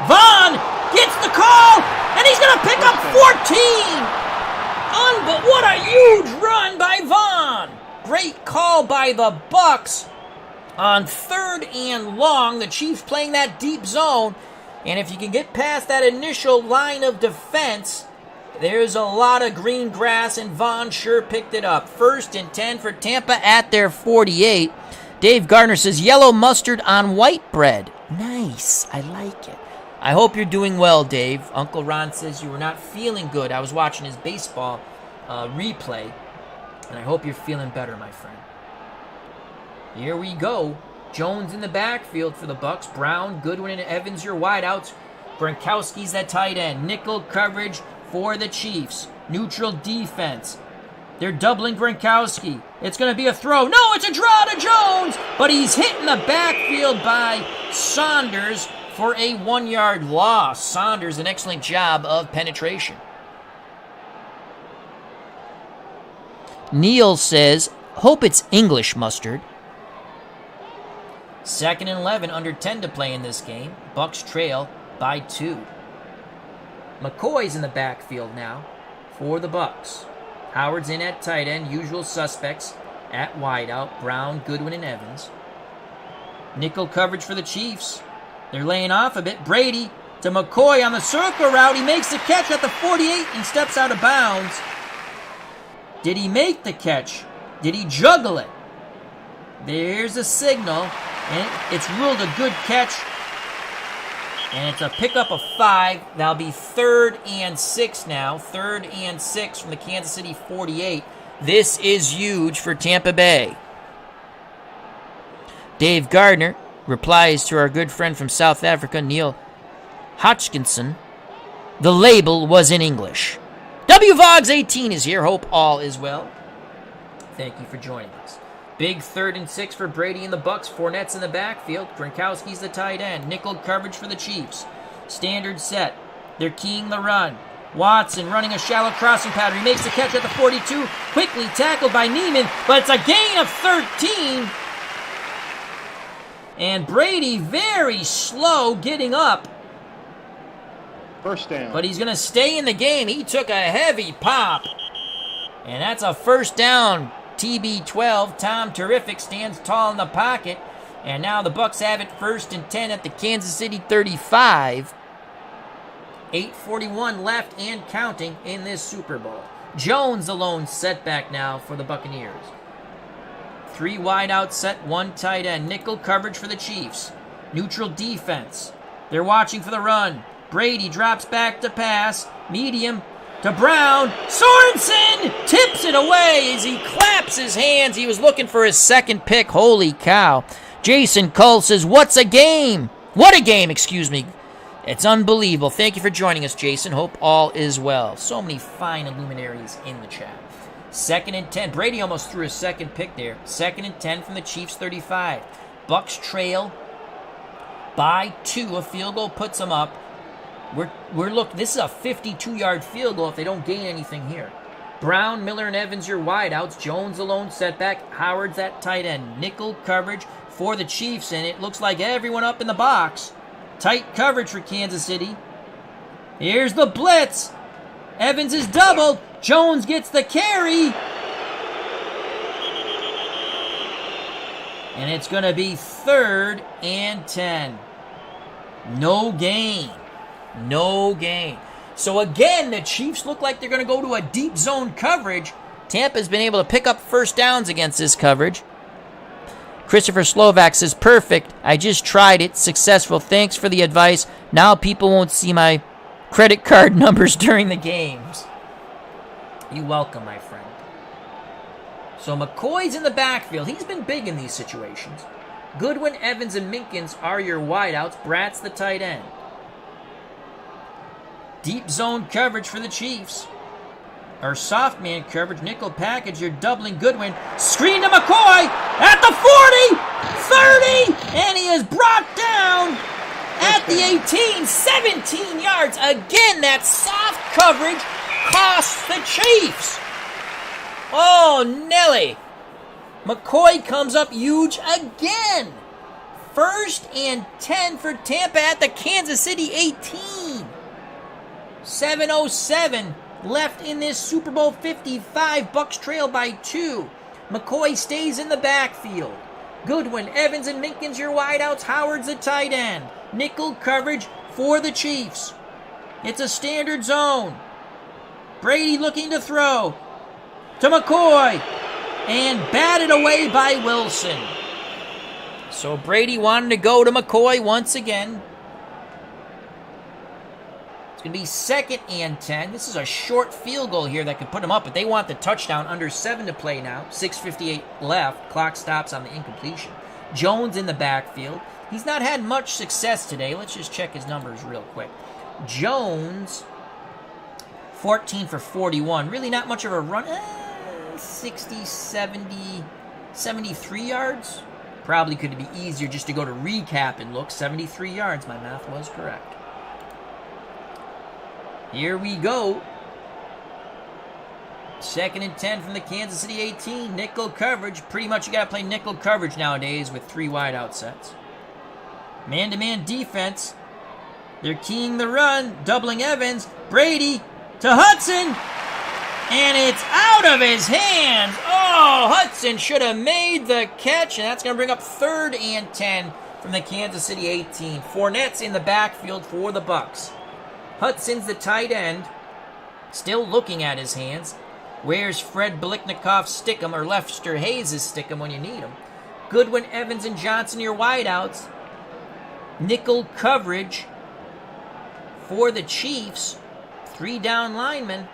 Vaughn gets the call, and he's going to pick up 14. But what a huge run by Vaughn. Great call by the Bucs. On 3rd and long, the Chiefs playing that deep zone. And if you can get past that initial line of defense, there's a lot of green grass, and Vaughn sure picked it up. 1st and 10 for Tampa at their 48. Dave Gardner says, yellow mustard on white bread. Nice. I like it. I hope you're doing well, Dave. Uncle Ron says you were not feeling good. I was watching his baseball replay, and I hope you're feeling better, my friend. Here we go. Jones in the backfield for the Bucs. Brown, Goodwin, and Evans your wideouts. Gronkowski's that tight end. Nickel coverage for the Chiefs. Neutral defense. They're doubling Gronkowski. It's going to be a throw. No, it's a draw to Jones, but he's hit in the backfield by Saunders for a 1-yard loss. Saunders, an excellent job of penetration. Neil says, hope it's English mustard. 2nd and 11, under 10 to play in this game. Bucs trail by 2. McCoy's in the backfield now for the Bucs. Howard's in at tight end, usual suspects at wideout. Brown, Goodwin, and Evans. Nickel coverage for the Chiefs. They're laying off a bit. Brady to McCoy on the circle route. He makes the catch at the 48 and steps out of bounds. Did he make the catch? Did he juggle it? There's a signal, and it's ruled a good catch. And it's a pickup of 5. That'll be 3rd and 6 now. 3rd and 6 from the Kansas City 48. This is huge for Tampa Bay. Dave Gardner replies to our good friend from South Africa, Neil Hodgkinson. The label was in English. WVogs18 is here. Hope all is well. Thank you for joining us. Big 3rd and 6 for Brady and the Bucs. Fournette's in the backfield. Gronkowski's the tight end. Nickel coverage for the Chiefs. Standard set. They're keying the run. Watson running a shallow crossing pattern. He makes the catch at the 42. Quickly tackled by Neiman, but it's a gain of 13. And Brady very slow getting up. 1st down. But he's going to stay in the game. He took a heavy pop. And that's a 1st down. TB12, Tom Terrific stands tall in the pocket. And now the Bucs have it 1st and 10 at the Kansas City 35. 8:41 left and counting in this Super Bowl. Jones alone setback now for the Buccaneers. 3 wide out set, 1 tight end. Nickel coverage for the Chiefs. Neutral defense. They're watching for the run. Brady drops back to pass. Medium to Brown. Sorensen tips it away as he claps his hands. He was looking for his 2nd pick. Holy cow. Jason Cull says, what's a game? What a game, excuse me. It's unbelievable. Thank you for joining us, Jason. Hope all is well. So many fine luminaries in the chat. 2nd and 10. Brady almost threw his 2nd pick there. 2nd and 10 from the Chiefs 35. Bucs trail by 2. A field goal puts them up. This is a 52-yard field goal if they don't gain anything here. Brown, Miller, and Evans your wideouts. Jones alone setback. Howard's at tight end. Nickel coverage for the Chiefs, and it looks like everyone up in the box. Tight coverage for Kansas City. Here's the blitz. Evans is doubled. Jones gets the carry. And it's going to be 3rd and 10. No gain. No gain. So again, the Chiefs look like they're going to go to a deep zone coverage. Tampa's been able to pick up 1st downs against this coverage. Christopher Slovak says, perfect. I just tried it. Successful. Thanks for the advice. Now people won't see my credit card numbers during the games. You're welcome, my friend. So McCoy's in the backfield. He's been big in these situations. Goodwin, Evans, and Minkins are your wideouts. Bratt's the tight end. Deep zone coverage for the Chiefs. Or soft man coverage, nickel package, you're doubling Goodwin. Screen to McCoy at the 40, 30, and he is brought down at the 18, 17 yards. Again, that soft coverage costs the Chiefs. Oh, Nelly. McCoy comes up huge again. 1st and 10 for Tampa at the Kansas City 18. 7:07 left in this Super Bowl 55. Bucs trail by 2. McCoy stays in the backfield. Goodwin, Evans, and Minkins, your wideouts. Howard's the tight end. Nickel coverage for the Chiefs. It's a standard zone. Brady looking to throw to McCoy, and batted away by Wilson. So Brady wanted to go to McCoy once again. It's going to be 2nd and 10. This is a short field goal here that could put them up, but they want the touchdown. Under 7 to play now. 6:58 left. Clock stops on the incompletion. Jones in the backfield. He's not had much success today. Let's just check his numbers real quick. Jones, 14 for 41. Really not much of a run. 60, 70, 73 yards. Probably could be easier just to go to recap and look. 73 yards. My math was correct. Here we go. 2nd and 10 from the Kansas City 18. Nickel coverage. Pretty much you got to play nickel coverage nowadays with 3 wideout sets. Man-to-man defense. They're keying the run. Doubling Evans. Brady to Hudson. And it's out of his hands. Oh, Hudson should have made the catch. And that's going to bring up 3rd and 10 from the Kansas City 18. Fournette's in the backfield for the Bucs. Hudson's the tight end. Still looking at his hands. Where's Fred Biliknikoff's stickum or Lester Hayes' stickum when you need him? Goodwin, Evans, and Johnson, your wideouts. Nickel coverage for the Chiefs. 3 down linemen.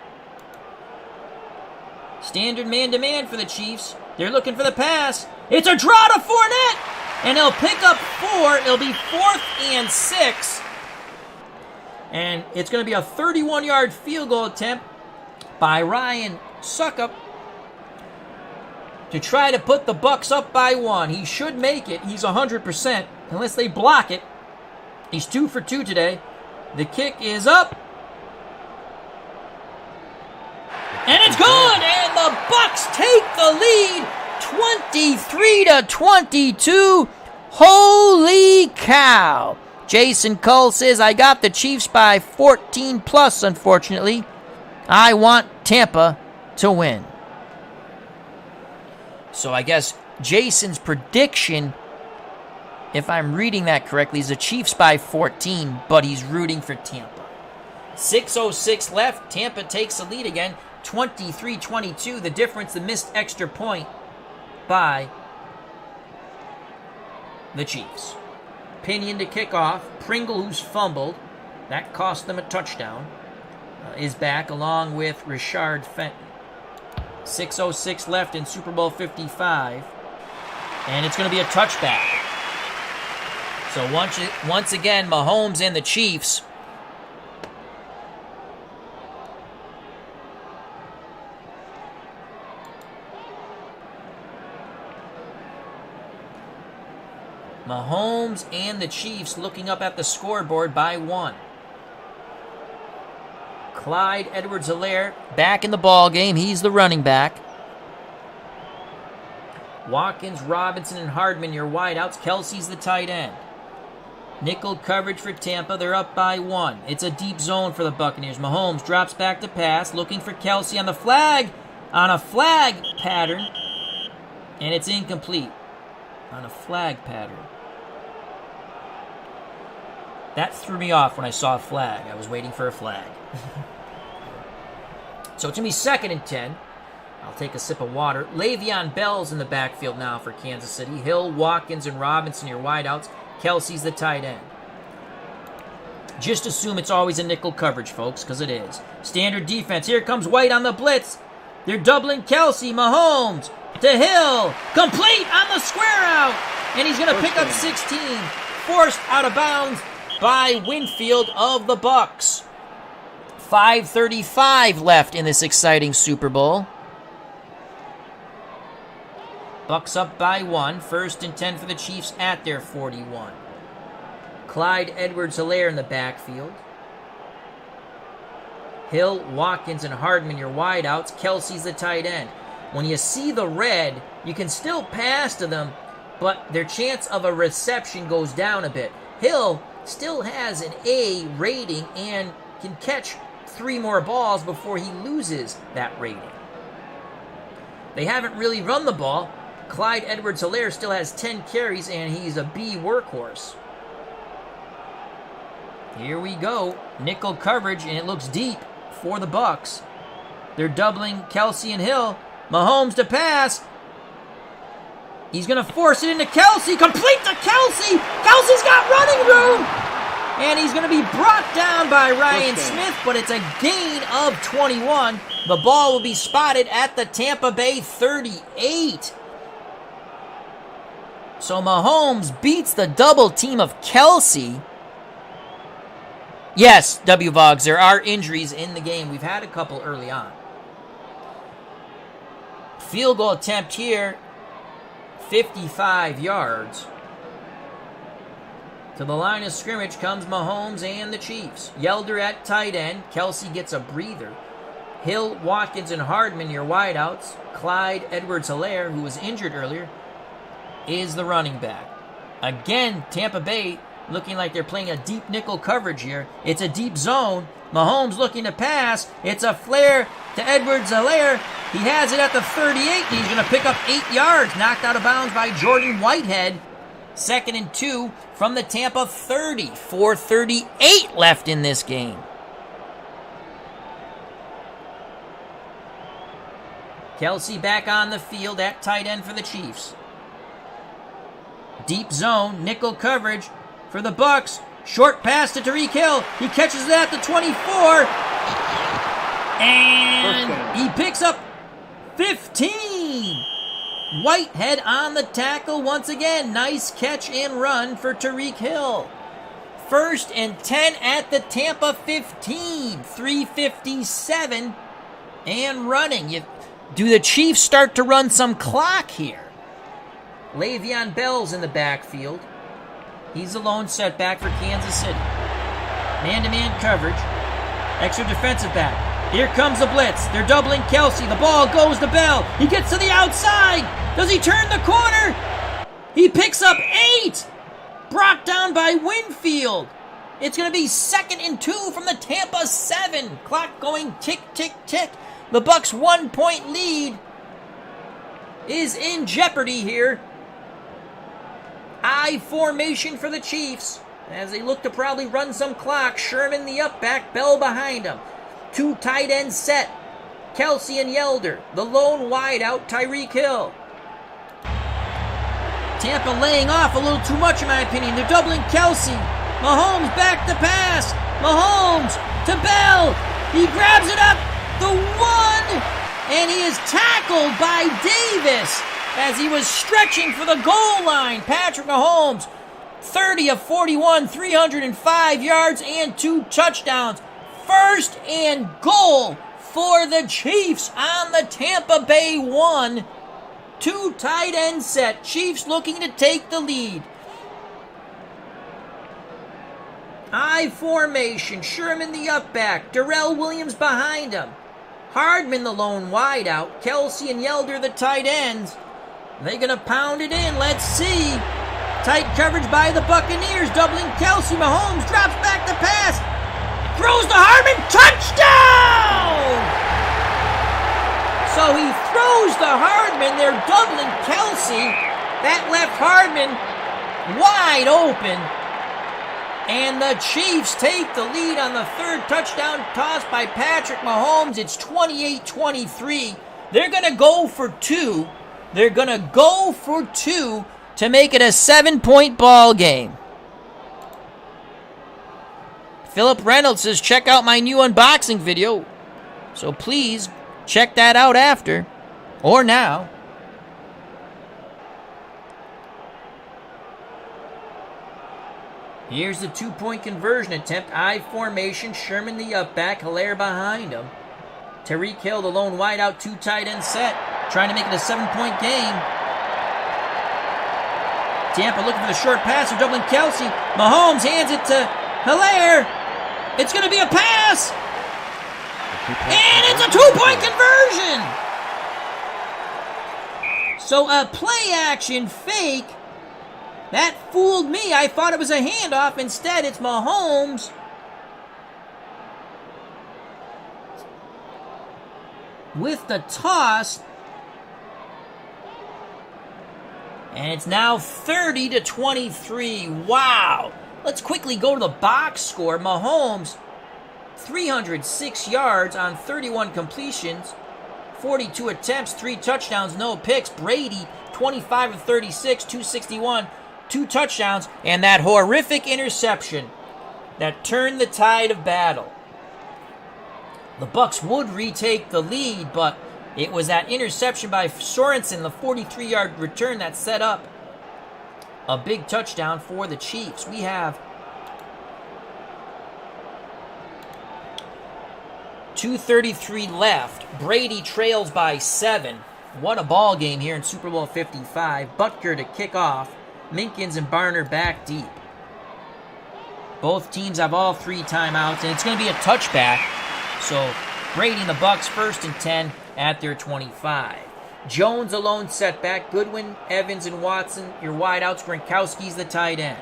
Standard man-to-man for the Chiefs. They're looking for the pass. It's a draw to Fournette! And he'll pick up 4. It'll be 4th and 6. And it's going to be a 31-yard field goal attempt by Ryan Suckup to try to put the Bucs up by 1. He should make it. He's 100%, unless they block it. He's 2 for 2 today. The kick is up. And it's good! And the Bucs take the lead 23-22. Holy cow! Jason Cull says, I got the Chiefs by 14 plus, unfortunately. I want Tampa to win. So I guess Jason's prediction, if I'm reading that correctly, is the Chiefs by 14, but he's rooting for Tampa. 6:06 left. Tampa takes the lead again. 23-22. The difference, the missed extra point by the Chiefs. Pinion to kick off. Pringle, who's fumbled, that cost them a touchdown, is back along with Richard Fenton. 6:06 left in Super Bowl 55. And it's going to be a touchback. So once again, Mahomes and the Chiefs looking up at the scoreboard by 1. Clyde Edwards-Helaire back in the ball game. He's the running back. Watkins, Robinson, and Hardman, your wideouts. Kelsey's the tight end. Nickel coverage for Tampa. They're up by 1. It's a deep zone for the Buccaneers. Mahomes drops back to pass, looking for Kelsey on a flag pattern, and it's incomplete on a flag pattern. That threw me off when I saw a flag. I was waiting for a flag. So it's going to be 2nd and 10. I'll take a sip of water. Le'Veon Bell's in the backfield now for Kansas City. Hill, Watkins, and Robinson, your wideouts. Kelsey's the tight end. Just assume it's always a nickel coverage, folks, because it is. Standard defense. Here comes White on the blitz. They're doubling Kelsey. Mahomes to Hill. Complete on the square out. And he's going to pick up 16. Forced out of bounds by Winfield of the Bucs. 5:35 left in this exciting Super Bowl. Bucs up by 1. 1st and 10 for the Chiefs at their 41. Clyde Edwards-Helaire in the backfield. Hill, Watkins, and Hardman, your wideouts. Kelsey's the tight end. When you see the red, you can still pass to them, but their chance of a reception goes down a bit. Hill still has an A rating and can catch 3 more balls before he loses that rating. They haven't really run the ball. Clyde Edwards-Helaire still has 10 carries, and he's a B workhorse. Here we go. Nickel coverage, and it looks deep for the Bucs. They're doubling Kelsey and Hill. Mahomes to pass. He's going to force it into Kelsey. Complete to Kelsey. Kelsey's got running room. And he's going to be brought down by Ryan Smith, but it's a gain of 21. The ball will be spotted at the Tampa Bay 38. So Mahomes beats the double team of Kelsey. Yes, W-Vogs, there are injuries in the game. We've had a couple early on. Field goal attempt here, 55 yards. To the line of scrimmage comes Mahomes and the Chiefs. Yelder at tight end. Kelsey gets a breather. Hill, Watkins, and Hardman, your wideouts. Clyde Edwards-Helaire, who was injured earlier, is the running back. Again, Tampa Bay looking like they're playing a deep nickel coverage here. It's a deep zone. Mahomes looking to pass. It's a flare to Edwards-Helaire. He has it at the 38, and he's going to pick up 8 yards. Knocked out of bounds by Jordan Whitehead. 2nd and 2 from the Tampa 30. 4:38 left in this game. Kelsey back on the field at tight end for the Chiefs. Deep zone, nickel coverage for the Bucs. Short pass to Tyreek Hill. He catches it at the 24. And he picks up 15. Whitehead on the tackle once again. Nice catch and run for Tyreek Hill. 1st and 10 at the Tampa 15. 3:57 and running. Do the Chiefs start to run some clock here? Le'Veon Bell's in the backfield. He's the lone setback for Kansas City. Man-to-man coverage. Extra defensive back. Here comes the blitz. They're doubling Kelsey. The ball goes to Bell. He gets to the outside. Does he turn the corner? He picks up 8. Brought down by Winfield. It's going to be 2nd and 2 from the Tampa 7. Clock going tick, tick, tick. The Bucs' 1-point lead is in jeopardy here. I formation for the Chiefs as they look to probably run some clock. Sherman the up back, Bell behind him. 2 tight ends set. Kelsey and Yelder. The lone wideout, Tyreek Hill. Tampa laying off a little too much in my opinion. They're doubling Kelsey. Mahomes back to pass. Mahomes to Bell. He grabs it up. The 1. And he is tackled by Davis as he was stretching for the goal line. Patrick Mahomes, 30 of 41, 305 yards and 2 touchdowns. 1st and goal for the Chiefs on the Tampa Bay 1. 2 tight end set. Chiefs looking to take the lead. I formation. Sherman the up back. Darrell Williams behind him. Hardman the lone wideout. Kelsey and Yelder the tight ends. They're going to pound it in. Let's see. Tight coverage by the Buccaneers. Doubling Kelsey. Mahomes drops back to pass. Throws to Hardman. Touchdown! So he throws to Hardman. They're doubling Kelsey. That left Hardman wide open. And the Chiefs take the lead on the 3rd touchdown toss by Patrick Mahomes. It's 28-23. They're going to go for 2. They're going to go for 2 to make it a 7-point ball game. Philip Reynolds says, check out my new unboxing video. So please check that out after or now. Here's the 2-point conversion attempt. I formation. Sherman the up back. Helaire behind him. Tyreek Hill, the lone wideout, 2 tight end set. Trying to make it a 7-point game. Tampa looking for the short pass. They're doubling Kelsey. Mahomes hands it to Helaire. It's going to be a pass. And it's a 2-point conversion. So a play action fake. That fooled me. I thought it was a handoff. Instead, it's Mahomes. With the toss. And it's now 30-23. Wow. Let's quickly go to the box score. Mahomes, 306 yards on 31 completions, 42 attempts, 3 touchdowns, no picks. Brady, 25 of 36, 261, 2 touchdowns, and that horrific interception that turned the tide of battle. The Bucs would retake the lead, but it was that interception by Sorensen, the 43-yard return, that set up a big touchdown for the Chiefs. We have 2:33 left. Brady trails by 7. What a ball game here in Super Bowl 55. Butker to kick off. Minkins and Barner back deep. Both teams have all 3 timeouts, and it's going to be a touchback. So Brady and the Bucs 1st and 10 at their 25. Jones alone setback. Goodwin, Evans, and Watson, your wideouts. Gronkowski's the tight end.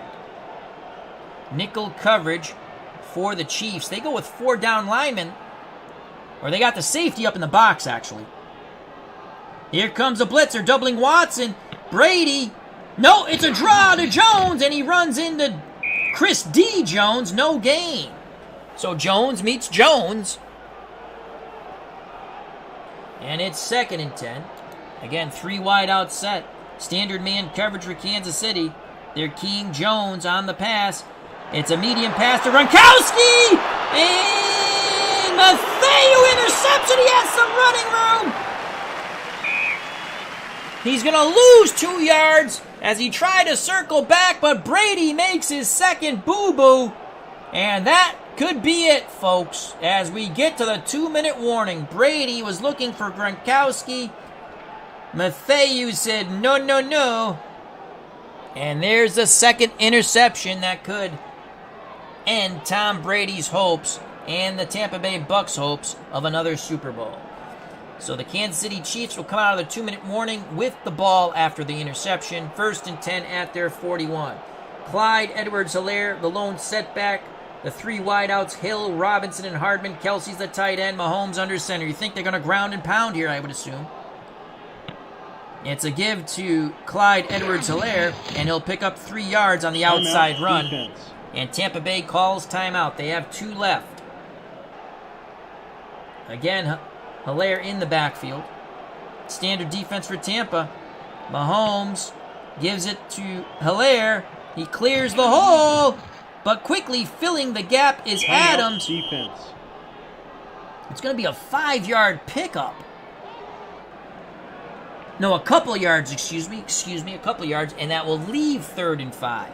Nickel coverage for the Chiefs. They go with 4 down linemen, or they got the safety up in the box, actually. Here comes a blitzer, doubling Watson. Brady. No, it's a draw to Jones, and he runs into Chris D. Jones. No gain. So Jones meets Jones. And it's 2nd and 10. Again, 3 wide out set. Standard man coverage for Kansas City. They're keying Jones on the pass. It's a medium pass to Gronkowski! And Mathieu interception. He has some running room. He's going to lose 2 yards as he tried to circle back, but Brady makes his second boo-boo. And that could be it, folks, as we get to the 2-minute warning. Brady was looking for Gronkowski. Mathieu said, no, no, no. And there's the second interception that could end Tom Brady's hopes and the Tampa Bay Bucs' hopes of another Super Bowl. So the Kansas City Chiefs will come out of the 2-minute warning with the ball after the interception. 1st and 10 at their 41. Clyde Edwards-Helaire, the lone setback. The 3 wideouts, Hill, Robinson, and Hardman. Kelsey's the tight end. Mahomes under center. You think they're going to ground and pound here, I would assume. It's a give to Clyde Edwards-Helaire, and he'll pick up 3 yards on the outside run. Defense. And Tampa Bay calls timeout. They have 2 left. Again, Helaire in the backfield. Standard defense for Tampa. Mahomes gives it to Helaire. He clears the hole, but quickly filling the gap is Adams. Defense. It's going to be a 5-yard pickup. No, a couple yards, excuse me, a couple yards, and that will leave 3rd and 5.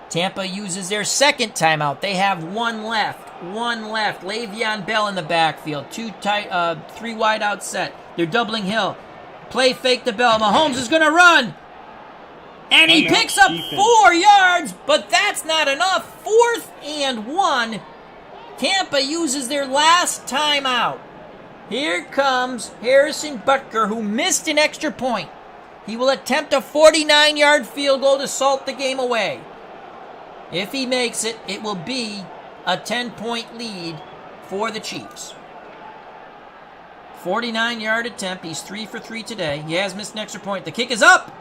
Tampa uses their second timeout. They have 1 left. Le'Veon Bell in the backfield. 3 wide out set. They're doubling Hill. Play fake to Bell. Mahomes is going to run. And he picks up 4 yards, but that's not enough. 4th and 1. Tampa uses their last timeout. Here comes Harrison Butker, who missed an extra point. He will attempt a 49-yard field goal to salt the game away. If he makes it, it will be a 10-point lead for the Chiefs. 49-yard attempt. He's 3 for 3 today. He has missed an extra point. The kick is up.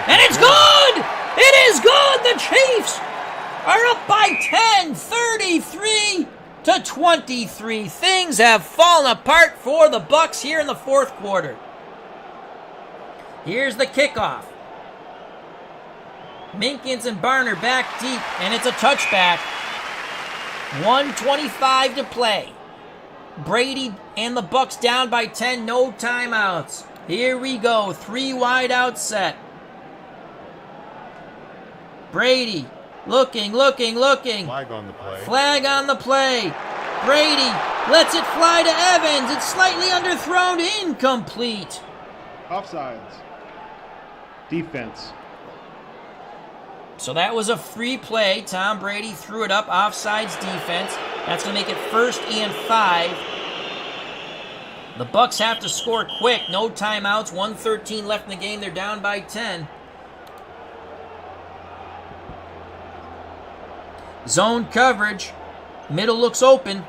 And it's good! It is good! The Chiefs are up by 10, 33-23. Things have fallen apart for the Bucs here in the 4th quarter. Here's the kickoff. Minkins and Barner back deep, and it's a touchback. 1:25 to play. Brady and the Bucs down by 10, no timeouts. Here we go, 3 wide out set. Brady looking. Flag on the play. Flag on the play. Brady lets it fly to Evans. It's slightly underthrown, incomplete. Offsides. Defense. So that was a free play. Tom Brady threw it up, offsides defense. That's going to make it 1st and 5. The Bucs have to score quick. No timeouts. 1:13 left in the game. They're down by 10. Zone coverage. Middle looks open.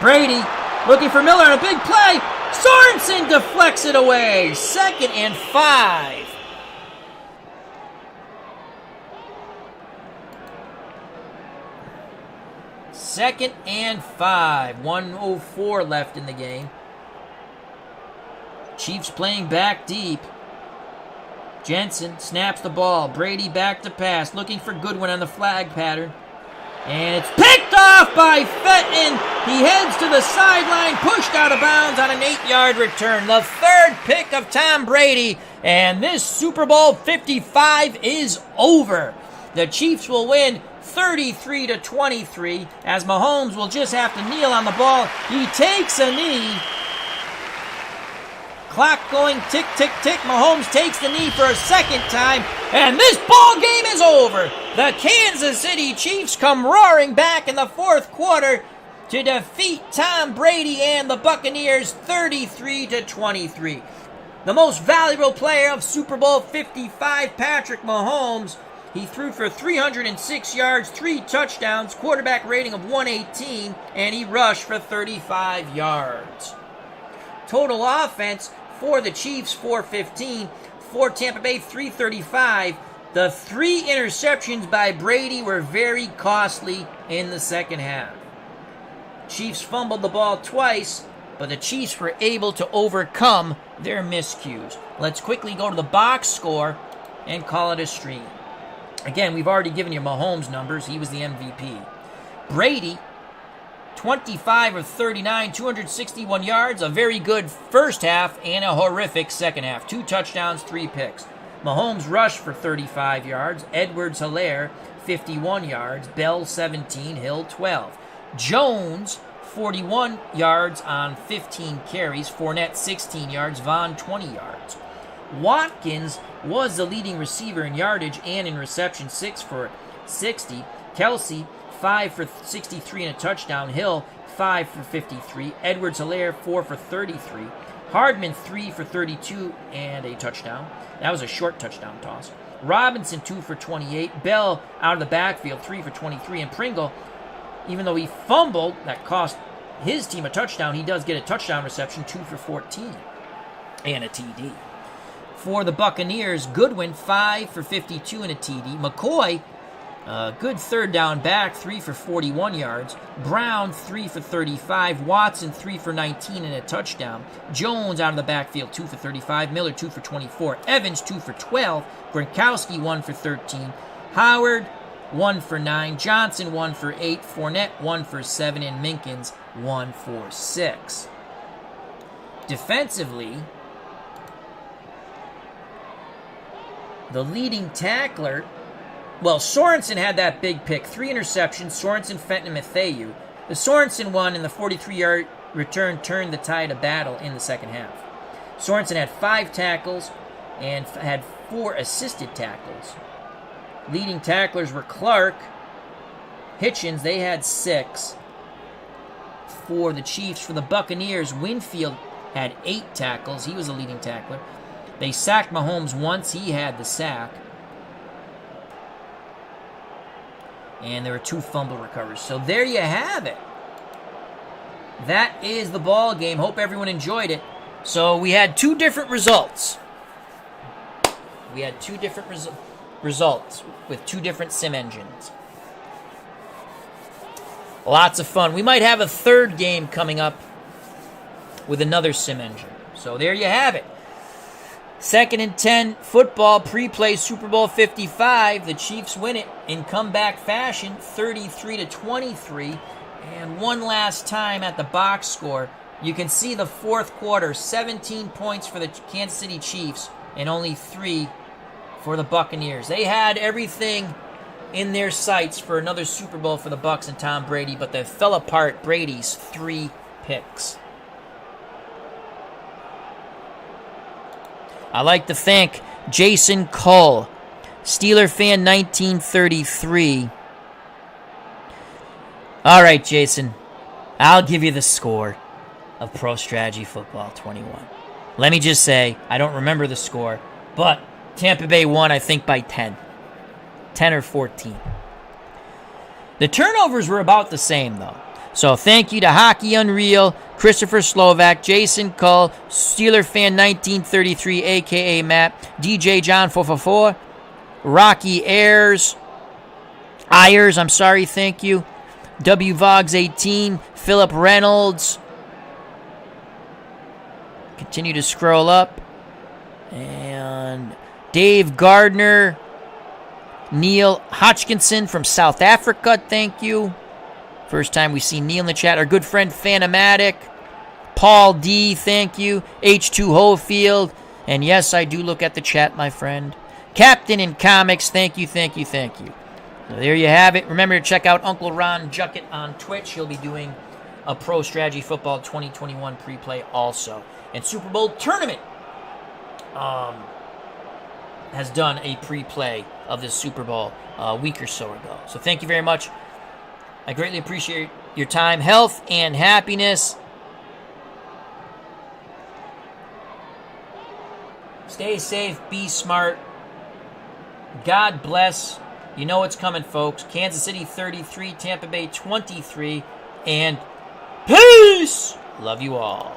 Brady looking for Miller on a big play. Sorensen deflects it away. 2nd and 5. 2nd and 5. 1:04 left in the game. Chiefs playing back deep. Jensen snaps the ball. Brady back to pass, looking for Goodwin on the flag pattern. And it's picked off by Fenton. He heads to the sideline, pushed out of bounds on an 8-yard return. The 3rd pick of Tom Brady, and this Super Bowl 55 is over. The Chiefs will win 33-23, as Mahomes will just have to kneel on the ball. He takes a knee. Clock going tick, tick, tick. Mahomes takes the knee for a 2nd time, and this ball game is over. The Kansas City Chiefs come roaring back in the 4th quarter to defeat Tom Brady and the Buccaneers 33-23. The most valuable player of Super Bowl 55, Patrick Mahomes. He threw for 306 yards, 3 touchdowns, quarterback rating of 118, and he rushed for 35 yards. Total offense for the Chiefs, 415. For Tampa Bay, 335. The 3 interceptions by Brady were very costly in the second half. Chiefs fumbled the ball twice, but the Chiefs were able to overcome their miscues. Let's quickly go to the box score and call it a stream. Again, we've already given you Mahomes' numbers. He was the MVP. Brady, 25 of 39, 261 yards, a very good first half and a horrific second half. 2 touchdowns, 3 picks. Mahomes rushed for 35 yards. Edwards-Helaire, 51 yards. Bell, 17. Hill, 12. Jones, 41 yards on 15 carries. Fournette, 16 yards. Vaughn, 20 yards. Watkins was the leading receiver in yardage and in reception, 6 for 60. Kelsey, 5 for 63 and a touchdown. Hill, 5 for 53. Edwards-Helaire, 4 for 33. Hardman, 3 for 32 and a touchdown. That was a short touchdown toss. Robinson, 2 for 28. Bell, out of the backfield, 3 for 23. And Pringle, even though he fumbled, that cost his team a touchdown, he does get a touchdown reception, 2 for 14. And a TD. For the Buccaneers, Goodwin, 5 for 52 and a TD. McCoy, good third down back, 3 for 41 yards. Brown, 3 for 35. Watson, 3 for 19 and a touchdown. Jones out of the backfield, 2 for 35. Miller, 2 for 24. Evans, 2 for 12. Gronkowski, 1 for 13. Howard, 1 for 9. Johnson, 1 for 8. Fournette, 1 for 7. And Minkins, 1 for 6. Defensively, the leading tackler, well, Sorensen had that big pick. 3 interceptions, Sorensen, Fenton, and Mathieu. The Sorensen one in the 43-yard return turned the tide of battle in the second half. Sorensen had 5 tackles and had 4 assisted tackles. Leading tacklers were Clark, Hitchens, they had 6. For the Chiefs, for the Buccaneers, Winfield had 8 tackles. He was the leading tackler. They sacked Mahomes once. He had the sack. And there were 2 fumble recoveries. So there you have it. That is the ball game. Hope everyone enjoyed it. So we had 2 different results. We had 2 different results with 2 different sim engines. Lots of fun. We might have a 3rd game coming up with another sim engine. So there you have it. 2nd and 10 football pre-play Super Bowl 55. The Chiefs win it in comeback fashion, 33-23. And one last time at the box score, you can see the 4th quarter, 17 points for the Kansas City Chiefs and only 3 for the Buccaneers. They had everything in their sights for another Super Bowl for the Bucs and Tom Brady, but they fell apart. Brady's 3 picks. I'd like to thank Jason Cull, Steeler fan 1933. All right, Jason, I'll give you the score of Pro Strategy Football 21. Let me just say, I don't remember the score, but Tampa Bay won, I think, by 10 or 14. The turnovers were about the same, though. So thank you to Hockey Unreal, Christopher Slovak, Jason Cull, Steeler fan 1933, a.k.a. Matt, DJ John 444, Rocky Ayers, thank you, WVogs18, Philip Reynolds. Continue to scroll up. And Dave Gardner. Neil Hodgkinson from South Africa, thank you. First time we see Neil in the chat. Our good friend Phanomatic. Paul D, thank you. H2 Hofield. And yes, I do look at the chat, my friend. Captain in Comics, thank you, thank you, thank you. So there you have it. Remember to check out Uncle Ron Juckett on Twitch. He'll be doing a Pro Strategy Football 2021 pre-play also. And Super Bowl Tournament has done a pre-play of this Super Bowl a week or so ago. So thank you very much. I greatly appreciate your time, health, and happiness. Stay safe, be smart. God bless. You know what's coming, folks. Kansas City 33, Tampa Bay 23, and peace! Love you all.